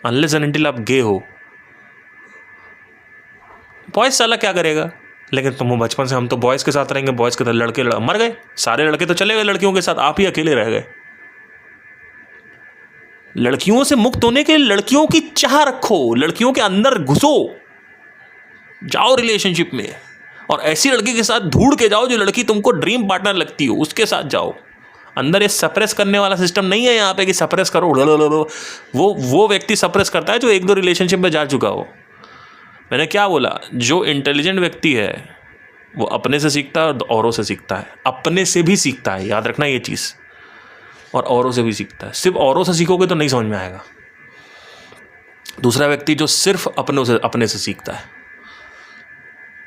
अनलेस एंड अनटिल आप गे हो। बॉयज़ साला क्या करेगा, लेकिन तुम बचपन से हम तो बॉयज़ के साथ रहेंगे, बॉयज़ के साथ लड़के मर गए, सारे लड़के तो चले गए लड़कियों के साथ, आप ही अकेले रह गए। लड़कियों से मुक्त होने के लिए लड़कियों की चाह रखो, लड़कियों के अंदर घुसो, जाओ रिलेशनशिप में, और ऐसी लड़की के साथ ढूंढ के जाओ जो लड़की तुमको ड्रीम पार्टनर लगती हो, उसके साथ जाओ। अंदर ये सप्रेस करने वाला सिस्टम नहीं है यहाँ पे कि सप्रेस करो, वो व्यक्ति सप्रेस करता है जो 1-2 रिलेशनशिप में जा चुका हो। मैंने क्या बोला, जो इंटेलिजेंट व्यक्ति है वो अपने से सीखता है और औरों से सीखता है, अपने से भी सीखता है, याद रखना ये चीज़, और औरों से भी सीखता है। सिर्फ औरों से सीखोगे तो नहीं समझ में आएगा। दूसरा व्यक्ति जो सिर्फ अपने से सीखता है,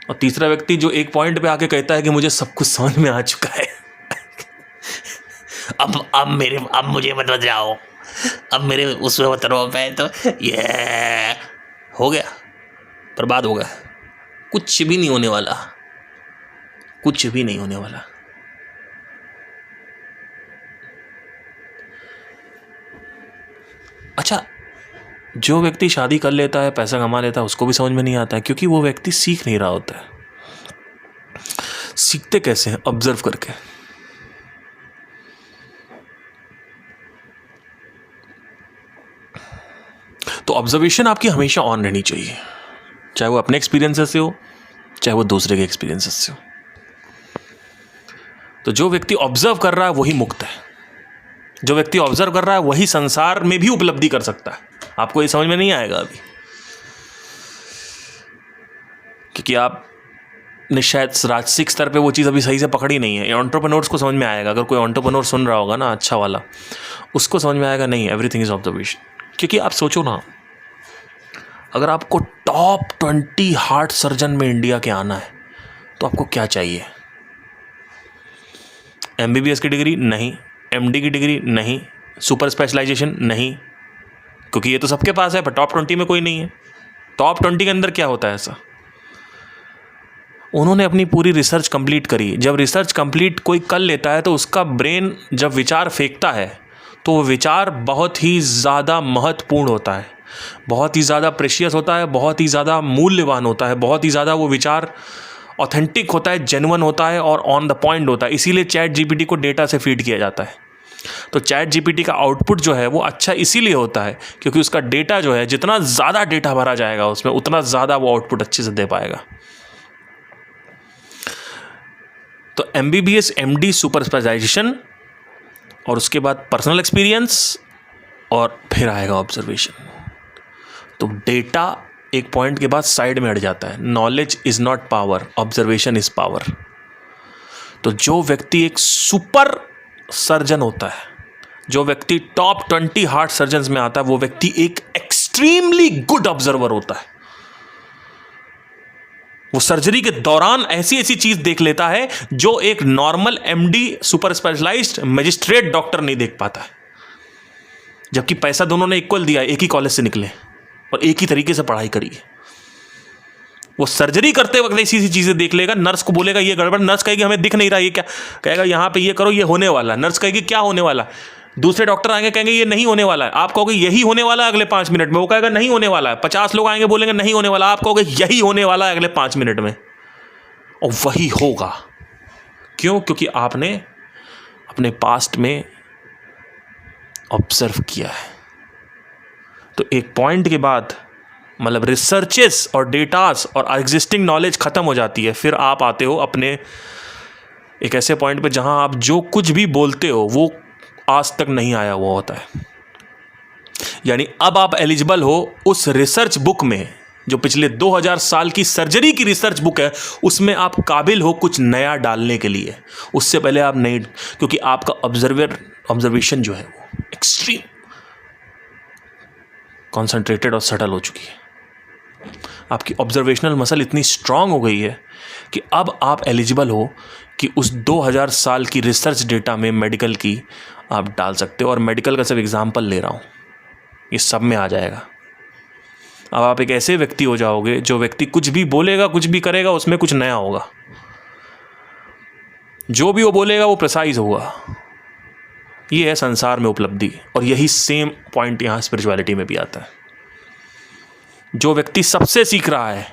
और तीसरा व्यक्ति जो एक पॉइंट पे आके कहता है कि मुझे सब कुछ समझ में आ चुका है अब मुझे मत जाओ, अब मेरे उसमें मत रहो, मैं तो ये हो गया, बर्बाद हो गया, कुछ भी नहीं होने वाला, कुछ भी नहीं होने वाला। अच्छा, जो व्यक्ति शादी कर लेता है, पैसा कमा लेता है, उसको भी समझ में नहीं आता है, क्योंकि वो व्यक्ति सीख नहीं रहा होता है। सीखते कैसे हैं? ऑब्जर्व करके। तो ऑब्जर्वेशन आपकी हमेशा ऑन रहनी चाहिए, चाहे वो अपने एक्सपीरियंसेस से हो, चाहे वो दूसरे के एक्सपीरियंसेस से हो। तो जो व्यक्ति ऑब्जर्व कर रहा है वही मुक्त है, जो व्यक्ति ऑब्जर्व कर रहा है वही संसार में भी उपलब्धि कर सकता है। आपको ये समझ में नहीं आएगा अभी, क्योंकि आपने शायद राजसिक स्तर पे वो चीज़ अभी सही से पकड़ी नहीं है। एंटरप्रेन्योर्स को समझ में आएगा, अगर कोई एंटरप्रेन्योर सुन रहा होगा ना अच्छा वाला, उसको समझ में आएगा नहीं, एवरीथिंग इज ऑब्जर्वेशन। क्योंकि आप सोचो ना, अगर आपको टॉप 20 हार्ट सर्जन में इंडिया के आना है तो आपको क्या चाहिए? MBBS की डिग्री नहीं, MD की डिग्री नहीं, सुपर स्पेशलाइजेशन नहीं, क्योंकि ये तो सबके पास है, पर टॉप 20 में कोई नहीं है। टॉप 20 के अंदर क्या होता है ऐसा? उन्होंने अपनी पूरी रिसर्च कंप्लीट करी। जब रिसर्च कंप्लीट कोई कर लेता है तो उसका ब्रेन जब विचार फेंकता है तो वो विचार बहुत ही ज़्यादा महत्वपूर्ण होता है, बहुत ही ज़्यादा प्रेशियस होता है, बहुत ही ज़्यादा मूल्यवान होता है, बहुत ही ज़्यादा वो विचार ऑथेंटिक होता है, जेन्युइन होता है और ऑन द पॉइंट होता है। इसीलिए चैट जीपीटी को डेटा से फीड किया जाता है। तो चैट जीपीटी का आउटपुट जो है वो अच्छा इसीलिए होता है क्योंकि उसका डेटा जो है, जितना ज़्यादा डेटा भरा जाएगा उसमें, उतना ज़्यादा वो आउटपुट अच्छे से दे पाएगा। तो MBBS MD सुपर स्पेशलाइजेशन, और उसके बाद पर्सनल एक्सपीरियंस, और फिर आएगा ऑब्जर्वेशन। तो डेटा एक पॉइंट के बाद साइड में हट जाता है। Knowledge is not power, observation is power. तो जो व्यक्ति एक सुपर सर्जन होता है, जो व्यक्ति टॉप 20 हार्ट सर्जन्स में आता है, वो व्यक्ति एक एक्सट्रीमली गुड ऑब्जर्वर होता है। वो सर्जरी के दौरान ऐसी ऐसी चीज देख लेता है जो एक normal MD super specialized magistrate doctor नहीं देख पाता है। जबकि पैसा दोनों ने इक्वल दिया, एक ही कॉलेज से निकले और एक ही तरीके से पढ़ाई करी है। वो सर्जरी करते वक्त ऐसी ऐसी चीजें देख लेगा, नर्स को बोलेगा ये गड़बड़, नर्स कहेगी हमें दिख नहीं रहा, ये क्या, कहेगा यहाँ पे ये करो, ये होने वाला। नर्स कहेगी क्या होने वाला? दूसरे डॉक्टर आएंगे कहेंगे ये नहीं होने वाला है, आप कहोगे यही होने वाला है अगले 5 मिनट में, वो कहेगा नहीं होने वाला है। 50 लोग आएंगे बोलेंगे नहीं होने वाला, आप कहोगे यही होने वाला है अगले 5 मिनट में, और वही होगा। क्यों? क्योंकि आपने अपने पास्ट में ऑब्जर्व किया है। तो एक पॉइंट के बाद मतलब रिसर्चेस और डेटास और एग्जिस्टिंग नॉलेज खत्म हो जाती है। फिर आप आते हो अपने एक ऐसे पॉइंट पे जहां आप जो कुछ भी बोलते हो वो आज तक नहीं आया हुआ होता है। यानी अब आप एलिजिबल हो उस रिसर्च बुक में, जो पिछले 2000 साल की सर्जरी की रिसर्च बुक है, उसमें आप काबिल हो कुछ नया डालने के लिए। उससे पहले आप नहीं, क्योंकि आपका ऑब्जर्वेशन जो है वो एक्सट्रीम कॉन्सेंट्रेटेड और सटल हो चुकी है। आपकी ऑब्जर्वेशनल मसल इतनी स्ट्रांग हो गई है कि अब आप एलिजिबल हो कि उस 2000 साल की रिसर्च डेटा में मेडिकल की आप डाल सकते हो। और मेडिकल का सिर्फ एग्जाम्पल ले रहा हूँ, ये सब में आ जाएगा। अब आप एक ऐसे व्यक्ति हो जाओगे जो व्यक्ति कुछ भी बोलेगा, कुछ भी करेगा, उसमें कुछ नया होगा। जो भी वो बोलेगा वो प्रिसाइज होगा। ये है संसार में उपलब्धि, और यही सेम पॉइंट यहाँ स्पिरिचुअलिटी में भी आता है। जो व्यक्ति सबसे सीख रहा है,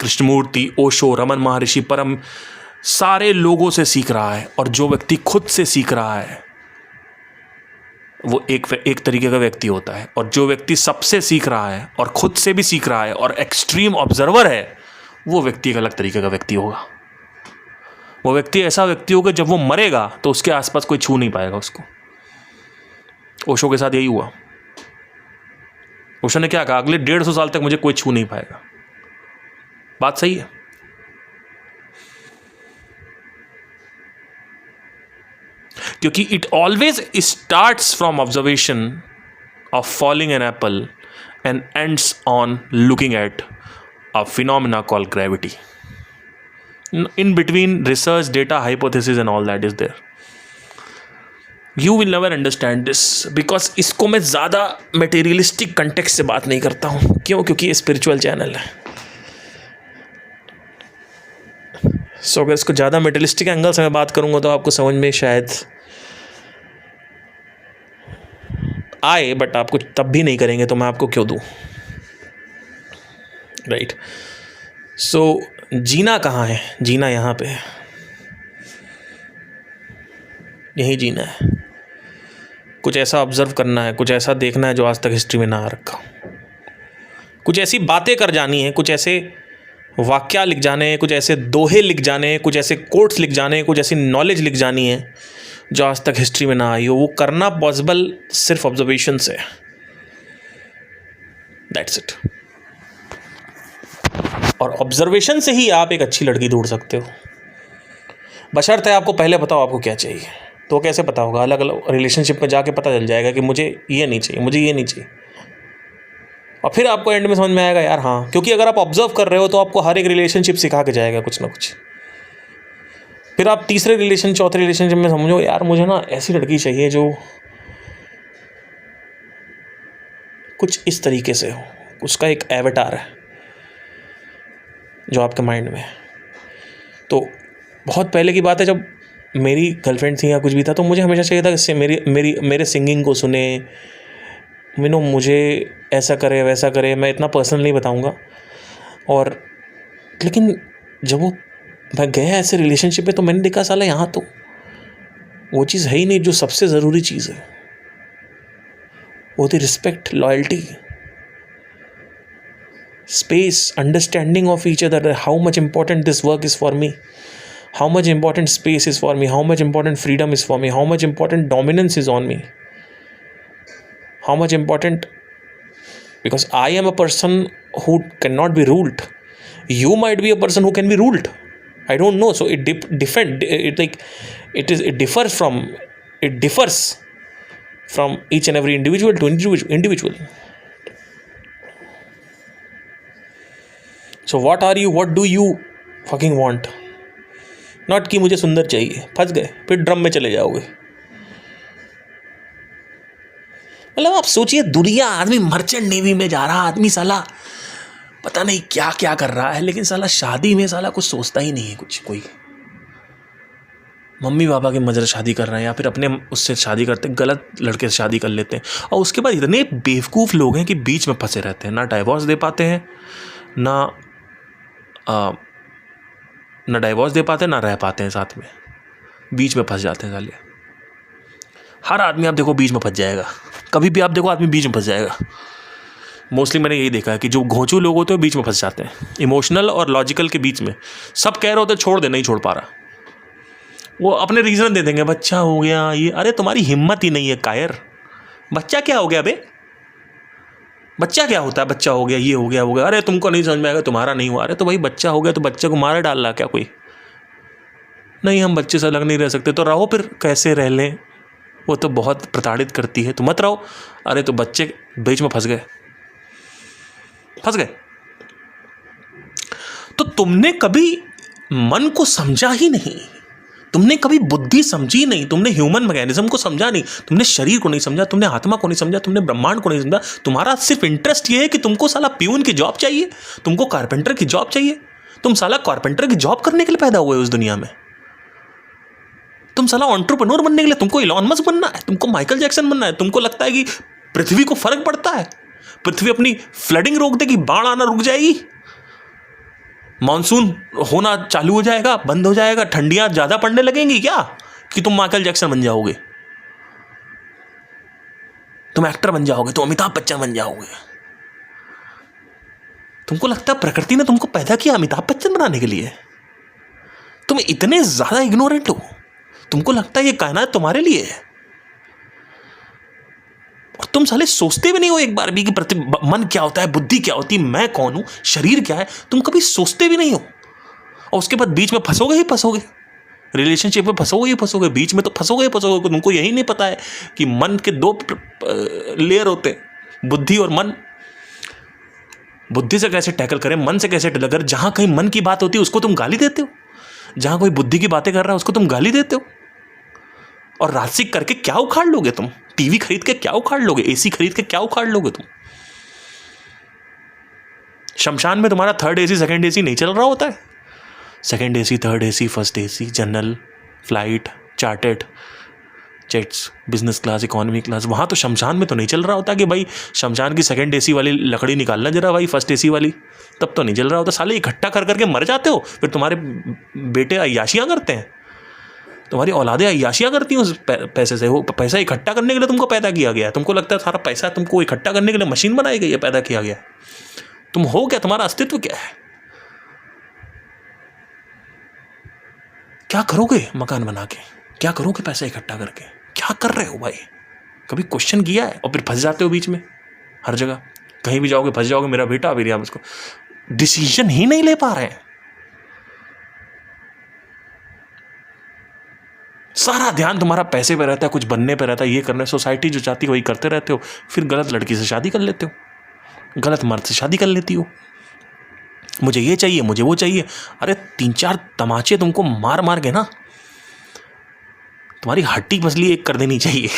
कृष्णमूर्ति, ओशो, रमन महर्षि, परम, सारे लोगों से सीख रहा है। और जो व्यक्ति खुद से सीख रहा है वो एक तरीके का व्यक्ति होता है, और जो व्यक्ति सबसे सीख रहा है और खुद से भी सीख रहा है और एक्सट्रीम ऑब्जर्वर है, वो व्यक्ति एक अलग तरीके का व्यक्ति होगा। वो व्यक्ति ऐसा व्यक्ति होगा जब वो मरेगा तो उसके आसपास कोई छू नहीं पाएगा उसको। ओशो के साथ यही हुआ। ओशो ने क्या कहा, अगले 150 साल तक मुझे कोई छू नहीं पाएगा। बात सही है। क्योंकि it always starts from observation of falling an apple and ends on looking at a phenomena called gravity. In between research, data, hypothesis and all that is there. You will never understand this because इसको मैं ज़्यादा materialistic context से बात नहीं करता हूँ. क्यों? क्योंकि ये spiritual channel है. So अगर इसको ज़्यादा materialistic angle से मैं बात करूँगा तो आपको समझ में शायद आए, बट आपको तब भी नहीं करेंगे तो मैं आपको क्यों दूँ, राइट? सो जीना कहाँ है? जीना यहाँ पे है, यही जीना है. कुछ ऐसा ऑब्जर्व करना है, कुछ ऐसा देखना है जो आज तक हिस्ट्री में ना आ रखा. कुछ ऐसी बातें कर जानी है, कुछ ऐसे वाक्या लिख जाने हैं, कुछ ऐसे दोहे लिख जाने हैं, कुछ ऐसे कोट्स लिख जाने हैं, कुछ ऐसी नॉलेज लिख जानी है जो आज तक हिस्ट्री में ना आई हो. वो करना पॉसिबल सिर्फ ऑब्जर्वेशन से. That's it. और ऑब्जर्वेशन से ही आप एक अच्छी लड़की ढूंढ सकते हो. बशर्ते आपको पहले बताओ आपको क्या चाहिए. तो कैसे पता होगा? अलग अलग रिलेशनशिप में जाके पता चल जाएगा कि मुझे ये नहीं चाहिए, मुझे ये नहीं चाहिए. और फिर आपको एंड में समझ में आएगा यार हाँ, क्योंकि अगर आप ऑब्जर्व कर रहे हो तो आपको हर एक रिलेशनशिप सिखा के जाएगा कुछ ना कुछ. फिर आप तीसरे रिलेशन, चौथे रिलेशनशिप में समझो यार मुझे ना ऐसी लड़की चाहिए जो कुछ इस तरीके से हो. उसका एक एवटार है जो आपके माइंड में है. तो बहुत पहले की बात है, जब मेरी गर्लफ्रेंड थी या कुछ भी था तो मुझे हमेशा चाहिए था कि मेरे सिंगिंग को सुने, मुझे ऐसा करे वैसा करे. मैं इतना पर्सनल नहीं बताऊंगा. और लेकिन जब वो मैं गया ऐसे रिलेशनशिप में तो मैंने देखा साला यहाँ तो वो चीज़ है ही नहीं जो सबसे ज़रूरी चीज़ है. वो थी respect, loyalty, space, understanding of each other, how much important this work is for me, how much important space is for me, how much important freedom is for me, how much important dominance is on me, how much important, because I am a person who cannot be ruled. You might be a person who can be ruled. I don't know. So it differs from each and every individual to individual. So what are you, what do you fucking want? Not कि मुझे सुंदर चाहिए. फंस गए, फिर drum में चले जाओगे. मतलब आप सोचिए, दुनिया, आदमी मर्चेंट नेवी में जा रहा आदमी साला पता नहीं क्या क्या कर रहा है, लेकिन साला शादी में साला कुछ सोचता ही नहीं है. कुछ कोई मम्मी पापा के मजर शादी कर रहे हैं या फिर अपने उससे शादी करते हैं, गलत लड़के से शादी कर लेते हैं. और उसके बाद इतने बेवकूफ़ लोग हैं कि बीच में फंसे रहते हैं. ना डाइवोर्स दे पाते हैं, ना डाइवोर्स दे पाते हैं, ना रह पाते हैं साथ में. बीच में फंस जाते हैं साले. हर आदमी आप देखो बीच में फंस जाएगा. कभी भी आप देखो आदमी बीच में फंस जाएगा. मोस्टली मैंने यही देखा है कि जो घोंचू लोग होते हैं बीच में फंस जाते हैं. इमोशनल और लॉजिकल के बीच में. सब कह रहे होते छोड़ दे, नहीं छोड़ पा रहा. वो अपने रीज़न दे देंगे, बच्चा हो गया ये. अरे तुम्हारी हिम्मत ही नहीं है कायर. बच्चा क्या हो गया बे? बच्चा क्या होता है? बच्चा हो गया, ये हो गया, वो गया. अरे तुमको नहीं समझ में आएगा, तुम्हारा नहीं हुआ. अरे तो भाई बच्चा हो गया तो बच्चे को मार डाल रहा क्या कोई? नहीं, हम बच्चे से अलग नहीं रह सकते. तो रहो फिर, कैसे रह लें? वो तो बहुत प्रताड़ित करती है, तो मत रहो. अरे तो बच्चे बीच में फंस गए. तो तुमने कभी मन को समझा ही नहीं, तुमने कभी बुद्धि समझी नहीं, तुमने ह्यूमन मैकेनिज्म को समझा नहीं, तुमने शरीर को नहीं समझा, तुमने आत्मा को नहीं समझा, तुमने ब्रह्मांड को नहीं समझा. तुम्हारा सिर्फ इंटरेस्ट ये है कि तुमको साला प्यून की जॉब चाहिए, तुमको कारपेंटर की जॉब चाहिए. तुम साला कारपेंटर की जॉब करने के लिए पैदा हुए उस दुनिया में. तुम साला एंटरप्रेन्योर बनने के लिए, तुमको इलॉन मस्क बनना है, तुमको माइकल जैक्सन बनना है. तुमको लगता है कि पृथ्वी को फर्क पड़ता है? पृथ्वी अपनी फ्लडिंग रोक देगी, बाढ़ आना रुक जाएगी. मानसून होना चालू हो जाएगा, बंद हो जाएगा, ठंडियां ज़्यादा पड़ने लगेंगी क्या कि तुम माइकल जैक्सन बन जाओगे, तुम एक्टर बन जाओगे, तुम अमिताभ बच्चन बन जाओगे? तुमको लगता है प्रकृति ने तुमको पैदा किया अमिताभ बच्चन बनाने के लिए? तुम इतने ज़्यादा इग्नोरेंट हो, तुमको लगता है ये कायनात तुम्हारे लिए है? और तुम साले सोचते भी नहीं हो एक बार भी कि मन क्या होता है, बुद्धि क्या होती है, मैं कौन हूं, शरीर क्या है, तुम कभी सोचते भी नहीं हो। और उसके बाद बीच में फंसोगे ही फंसोगे, रिलेशनशिप में फंसोगे ही फंसोगे, बीच में तो फंसोगे ही फंसोगे। तुमको यही नहीं पता है कि मन के दो लेयर होते हैं, बुद्धि और मन। बुद्धि से कैसे टैकल करें, मन से कैसे टैकल करें। जहां कहीं मन की बात होती है उसको तुम गाली देते हो, जहां कोई बुद्धि की बातें कर रहा है उसको तुम गाली देते हो। और राजसिक करके क्या उखाड़ लोगे तुम? टीवी खरीद के क्या उखाड़ लोगे? एसी खरीद के क्या उखाड़ लोगे तुम? शमशान में तुम्हारा थर्ड एसी सेकंड एसी नहीं चल रहा होता है? Second AC, third AC, first AC, general, flight, chartered, jets, business class, economy class, वहां तो शमशान में तो नहीं चल रहा होता कि भाई शमशान की सेकंड एसी वाली लकड़ी निकालना जरा भाई, फर्स्ट एसी वाली, तब तो नहीं चल रहा होता। साले इकट्ठा कर करके मर जाते हो, फिर तुम्हारे बेटे अय्याशियां करते हैं, तुम्हारी औलादें अय्याशियां करती हैं उस पैसे से। वो पैसा इकट्ठा करने के लिए तुमको पैदा किया गया है। तुमको लगता है सारा पैसा तुमको इकट्ठा करने के लिए मशीन बनाई गई है, पैदा किया गया? तुम हो क्या? तुम्हारा अस्तित्व क्या है? क्या करोगे मकान बना के? क्या करोगे पैसा इकट्ठा करके? क्या कर रहे हो भाई? कभी क्वेश्चन किया है? और फिर फंस जाते हो बीच में, हर जगह कहीं भी जाओगे फंस जाओगे। मेरा बेटा अभी आप उसको डिसीजन ही नहीं ले पा रहे हैं। सारा ध्यान तुम्हारा पैसे पे रहता है, कुछ बनने पे रहता है, ये करना है, सोसाइटी जो चाहती है वही करते रहते हो। फिर गलत लड़की से शादी कर लेते हो, गलत मर्द से शादी कर लेती हो। मुझे ये चाहिए, मुझे वो चाहिए। अरे 3-4 तमाचे तुमको मार मार के ना तुम्हारी हड्डी पसली एक कर देनी चाहिए।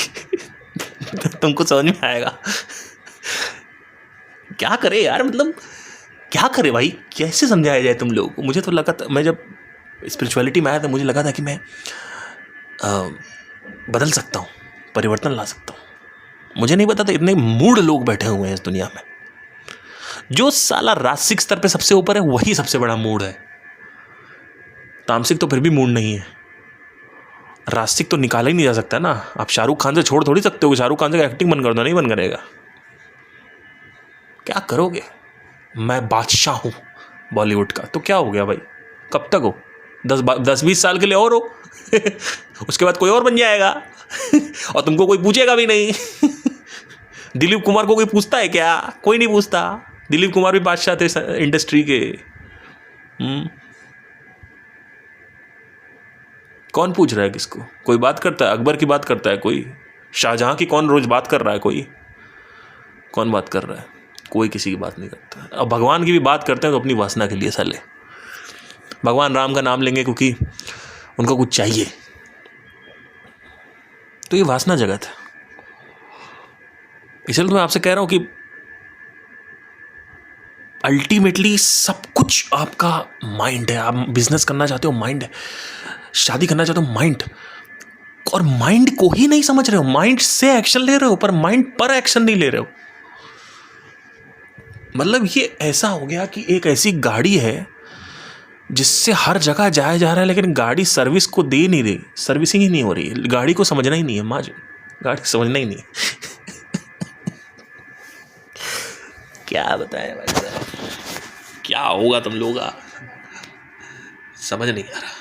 तुमको समझ में आएगा। क्या करे यार, मतलब क्या करे भाई, कैसे समझाया जाए तुम लोगों को? मुझे तो लगा था, मैं जब स्पिरिचुअलिटी में आया था मुझे लगा था कि मैं बदल सकता हूँ, परिवर्तन ला सकता हूँ। मुझे नहीं पता था इतने मूड लोग बैठे हुए हैं इस दुनिया में। जो साला राजसिक स्तर पे सबसे ऊपर है वही सबसे बड़ा मूड है। तामसिक तो फिर भी मूड नहीं है, राजसिक तो निकाला ही नहीं जा सकता ना। आप शाहरुख खान से छोड़ थोड़ी सकते हो, शाहरुख खान से एक्टिंग बंद कर दो, नहीं बंद करेगा। क्या करोगे? मैं बादशाह हूं बॉलीवुड का, तो क्या हो गया भाई? कब तक हो? 10-20 साल के लिए और हो। उसके बाद कोई और बन जाएगा। और तुमको कोई पूछेगा भी नहीं। दिलीप कुमार को कोई पूछता है क्या? कोई नहीं पूछता। दिलीप कुमार भी बादशाह थे इंडस्ट्री के। कौन पूछ रहा है किसको? कोई बात करता है? अकबर की बात करता है कोई? शाहजहां की कौन रोज बात कर रहा है? कोई कौन बात कर रहा है? कोई किसी की बात नहीं करता। अब भगवान की भी बात करते हैं तो अपनी वासना के लिए साले। भगवान राम का नाम लेंगे क्योंकि उनको कुछ चाहिए, तो ये वासना जगत है। इसलिए तो मैं आपसे कह रहा हूं कि अल्टीमेटली सब कुछ आपका माइंड है। आप बिजनेस करना चाहते हो, माइंड है। शादी करना चाहते हो, माइंड। और माइंड को ही नहीं समझ रहे हो। माइंड से एक्शन ले रहे हो पर माइंड पर एक्शन नहीं ले रहे हो। मतलब ये ऐसा हो गया कि एक ऐसी गाड़ी है जिससे हर जगह जाया जा रहा है, लेकिन गाड़ी सर्विस को दे नहीं रही, सर्विसिंग ही नहीं हो रही। गाड़ी को समझना ही नहीं है, माँ गाड़ी समझना ही नहीं है। क्या बताएं भाई साहब, क्या होगा तुम लोग का समझ नहीं आ रहा।